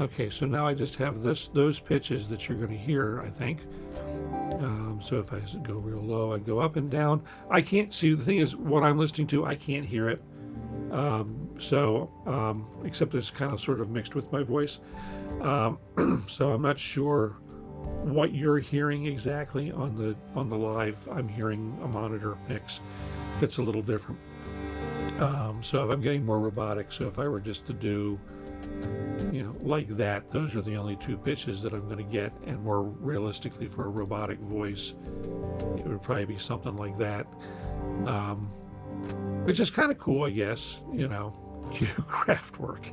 Okay, so now I just have those pitches that you're going to hear, I think. So if I go real low, I go up and down. I can't see. The thing is, what I'm listening to, I can't hear it. Except it's kind of sort of mixed with my voice. So I'm not sure what you're hearing exactly on the live. I'm hearing a monitor mix that's a little different. So if I'm getting more robotic, so if I were just to do, like that, those are the only two pitches that I'm going to get, and more realistically for a robotic voice, it would probably be something like that. Which is kind of cool, I guess, craft work.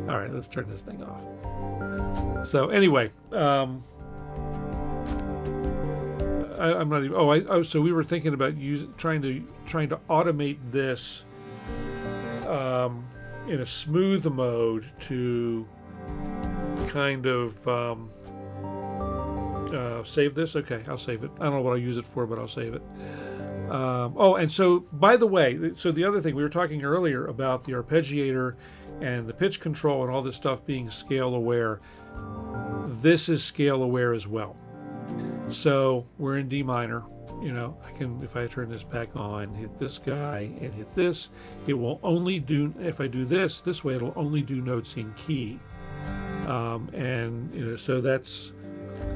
All right, let's turn this thing off. So anyway, I'm not even. So we were thinking about trying to automate this in a smooth mode to kind of save this. Okay, I'll save it. I don't know what I'll use it for, but I'll save it. And so, by the way, so the other thing, we were talking earlier about the arpeggiator and the pitch control and all this stuff being scale aware. This is scale aware as well. So we're in D minor. I can, if I turn this back on, hit this guy and hit this, it will only do, if I do this way, it'll only do notes in key. So that's,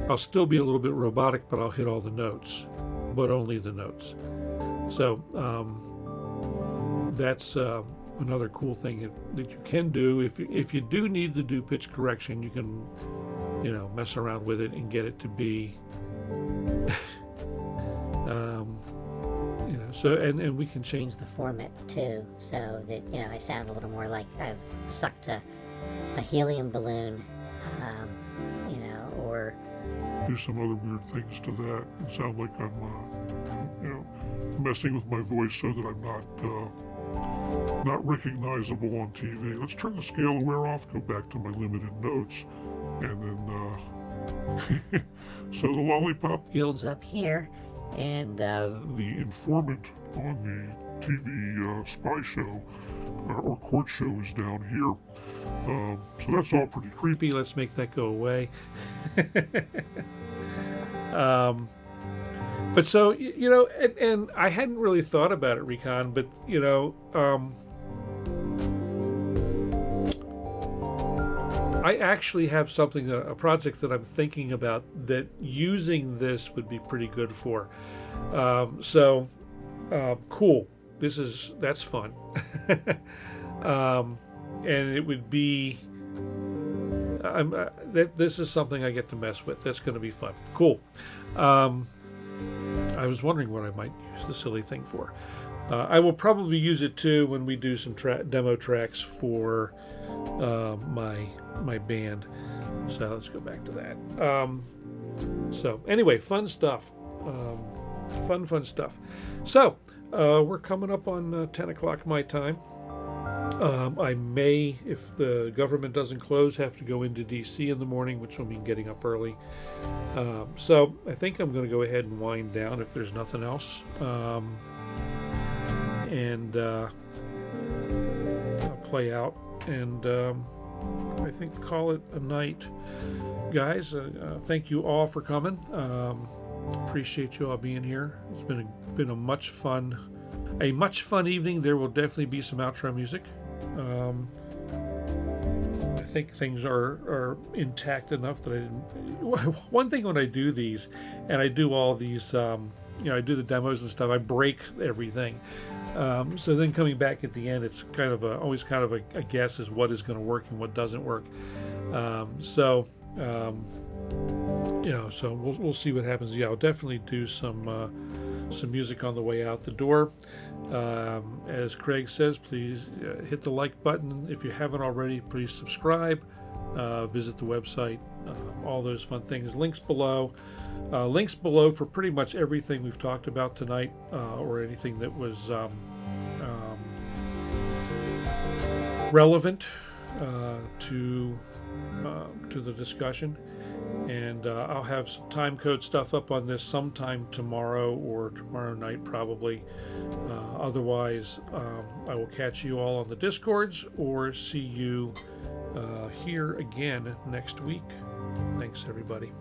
I'll still be a little bit robotic, but I'll hit all the notes, but only the notes. So that's another cool thing that you can do. If you do need to do pitch correction, you can, mess around with it and get it to be, so, and we can change the format too, so that, I sound a little more like I've sucked a helium balloon, or do some other weird things to that and sound like I'm, messing with my voice so that I'm not recognizable on TV. Let's turn the scale aware off, go back to my limited notes, and then, so the lollipop builds up here, and the informant on the TV spy show or court show is down here. So that's all pretty creepy. Let's make that go away. But so, and I hadn't really thought about it, Recon, but, I actually have a project that I'm thinking about that using this would be pretty good for. Cool. That's fun. And it would be, this is something I get to mess with. That's going to be fun. Cool. I was wondering what I might use the silly thing for. I will probably use it too when we do some demo tracks for my band. So let's go back to that. So anyway, fun stuff. Fun stuff. So we're coming up on 10 o'clock my time. I may, if the government doesn't close, have to go into DC in the morning, which will mean getting up early. So I think I'm going to go ahead and wind down if there's nothing else. And I'll play out and I think call it a night. Guys, thank you all for coming. Appreciate you all being here. It's been a much fun evening. There will definitely be some outro music. I think things are intact enough that I didn't. One thing when I do these, and I do all these, I do the demos and stuff, I break everything. So then coming back at the end, it's kind of always kind of a guess as what is going to work and what doesn't work. So we'll see what happens. Yeah, I'll definitely do some music on the way out the door. As Craig says, please hit the like button. If you haven't already, please subscribe. Visit the website. All those fun things. Links below for pretty much everything we've talked about tonight, or anything that was relevant to the discussion. And I'll have some time code stuff up on this sometime tomorrow or tomorrow night probably. Otherwise, I will catch you all on the Discords or see you here again next week. Thanks, everybody.